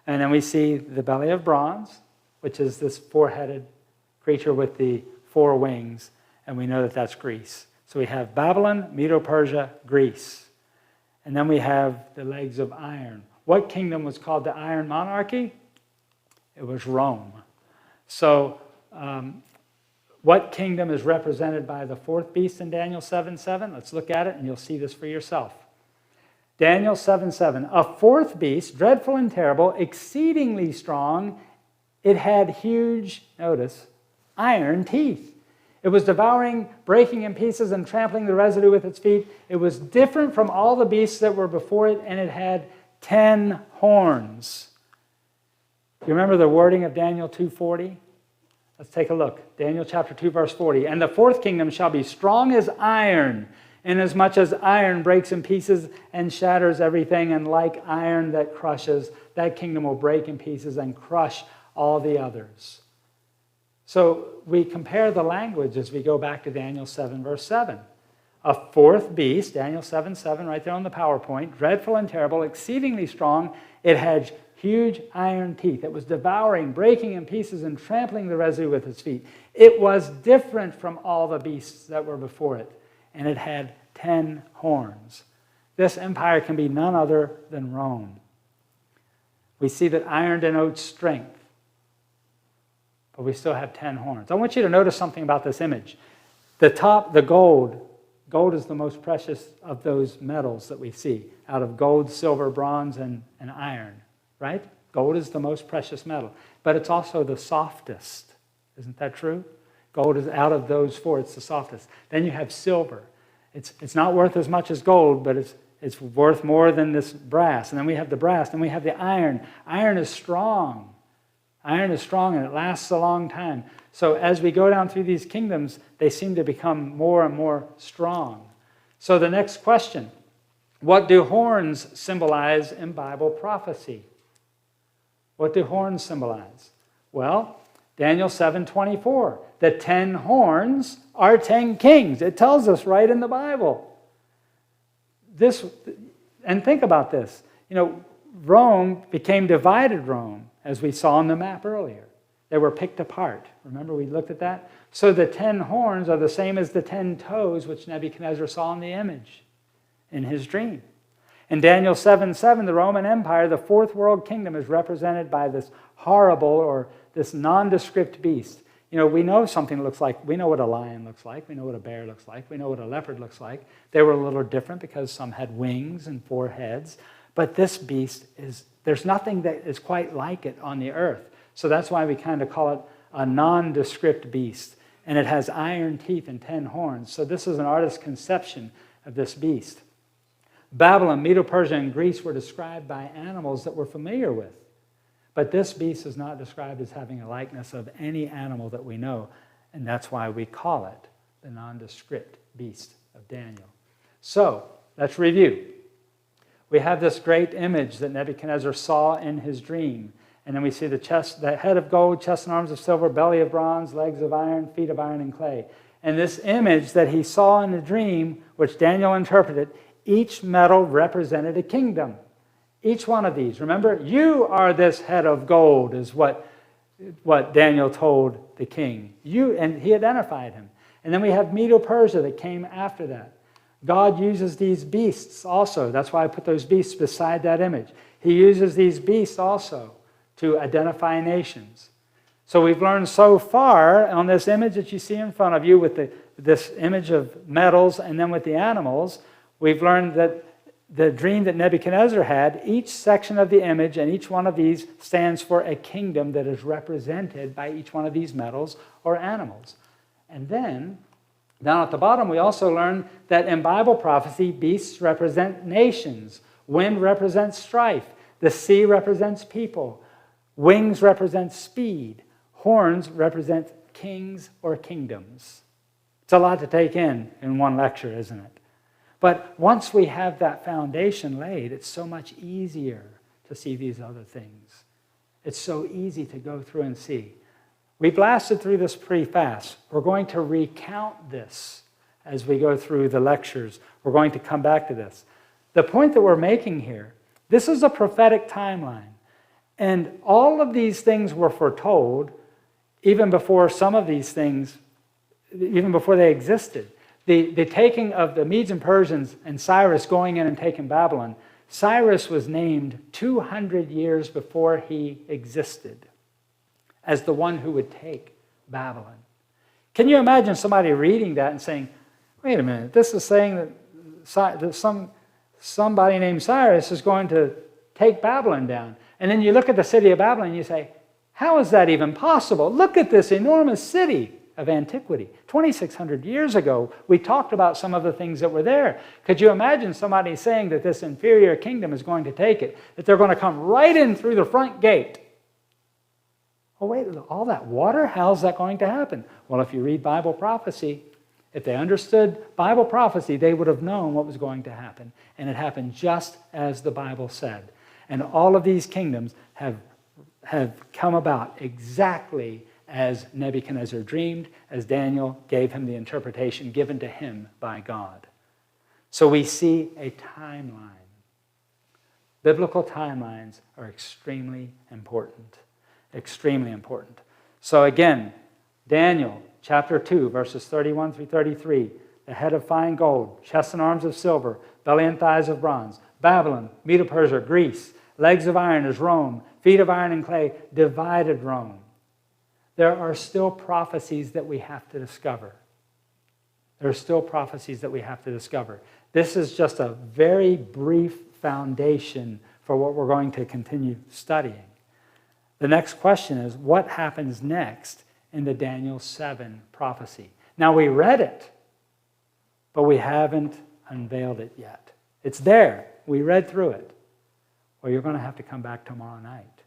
And then we see the belly of bronze, which is this 4-headed creature with the 4 wings. And we know that that's Greece. So we have Babylon, Medo-Persia, Greece. And then we have the legs of iron. What kingdom was called the Iron Monarchy? It was Rome. So what kingdom is represented by the 4th beast in Daniel 7:7? Let's look at it and you'll see this for yourself. Daniel 7:7. A 4th beast, dreadful and terrible, exceedingly strong. It had huge, notice, iron teeth. It was devouring, breaking in pieces, and trampling the residue with its feet. It was different from all the beasts that were before it, and it had 10 horns. You remember the wording of Daniel 2:40? Let's take a look. Daniel chapter 2, verse 40. And the 4th kingdom shall be strong as iron, inasmuch as iron breaks in pieces and shatters everything, and like iron that crushes, that kingdom will break in pieces and crush all the others. So we compare the language as we go back to Daniel 7, verse 7. A 4th beast, Daniel 7:7, right there on the PowerPoint, dreadful and terrible, exceedingly strong. It had huge iron teeth. It was devouring, breaking in pieces, and trampling the residue with its feet. It was different from all the beasts that were before it, and it had 10 horns. This empire can be none other than Rome. We see that iron denotes strength, but we still have 10 horns. I want you to notice something about this image. The gold is the most precious of those metals that we see, out of gold, silver, bronze, and iron, right? Gold is the most precious metal, but it's also the softest. Isn't that true? Gold is out of those 4, it's the softest. Then you have silver. It's not worth as much as gold, but it's worth more than this brass. And then we have the brass, and we have the iron. Iron is strong. Iron is strong, and it lasts a long time. So as we go down through these kingdoms, they seem to become more and more strong. So the next question, what do horns symbolize in Bible prophecy? What do horns symbolize? Well, Daniel 7:24, the 10 horns are 10 kings. It tells us right in the Bible. And think about this. Rome became divided Rome, as we saw on the map earlier. They were picked apart. Remember we looked at that? So the 10 horns are the same as the 10 toes which Nebuchadnezzar saw in the image in his dream. In Daniel 7:7, the Roman Empire, the 4th world kingdom, is represented by this horrible or this nondescript beast. We know something looks like, we know what a lion looks like, we know what a bear looks like, we know what a leopard looks like. They were a little different because some had wings and 4 heads. But this beast there's nothing that is quite like it on the earth. So that's why we kind of call it a nondescript beast. And it has iron teeth and 10 horns. So this is an artist's conception of this beast. Babylon, Medo-Persia, and Greece were described by animals that we're familiar with. But this beast is not described as having a likeness of any animal that we know. And that's why we call it the nondescript beast of Daniel. So let's review. We have this great image that Nebuchadnezzar saw in his dream. And then we see the head of gold, chest and arms of silver, belly of bronze, legs of iron, feet of iron and clay. And this image that he saw in the dream, which Daniel interpreted, each metal represented a kingdom. Each one of these. Remember, you are this head of gold is what Daniel told the king. And he identified him. And then we have Medo-Persia that came after that. God uses these beasts also. That's why I put those beasts beside that image. He uses these beasts also to identify nations. So we've learned so far on this image that you see in front of you with this image of metals and then with the animals, we've learned that the dream that Nebuchadnezzar had, each section of the image and each one of these stands for a kingdom that is represented by each one of these metals or animals. And then, down at the bottom, we also learn that in Bible prophecy, beasts represent nations. Wind represents strife. The sea represents people. Wings represent speed. Horns represent kings or kingdoms. It's a lot to take in one lecture, isn't it? But once we have that foundation laid, it's so much easier to see these other things. It's so easy to go through and see. We blasted through this pretty fast. We're going to recount this as we go through the lectures. We're going to come back to this. The point that we're making here, this is a prophetic timeline. And all of these things were foretold even before some of these things, even before they existed. The taking of the Medes and Persians and Cyrus going in and taking Babylon, Cyrus was named 200 years before he existed as the one who would take Babylon. Can you imagine somebody reading that and saying, wait a minute, this is saying that somebody named Cyrus is going to take Babylon down. And then you look at the city of Babylon and you say, how is that even possible? Look at this enormous city of antiquity. 2,600 years ago, we talked about some of the things that were there. Could you imagine somebody saying that this inferior kingdom is going to take it, that they're going to come right in through the front gate? Oh, wait, all that water? How's that going to happen? Well, if you read Bible prophecy, if they understood Bible prophecy, they would have known what was going to happen. And it happened just as the Bible said. And all of these kingdoms have come about exactly as Nebuchadnezzar dreamed, as Daniel gave him the interpretation given to him by God. So we see a timeline. Biblical timelines are extremely important. Extremely important. So again, Daniel chapter 2, verses 31 through 33, the head of fine gold, chest and arms of silver, belly and thighs of bronze, Babylon, Medo-Persia, Greece, legs of iron is Rome, feet of iron and clay, divided Rome. There are still prophecies that we have to discover. There are still prophecies that we have to discover. This is just a very brief foundation for what we're going to continue studying. The next question is, what happens next in the Daniel 7 prophecy? Now, we read it, but we haven't unveiled it yet. It's there. We read through it. Well, you're going to have to come back tomorrow night.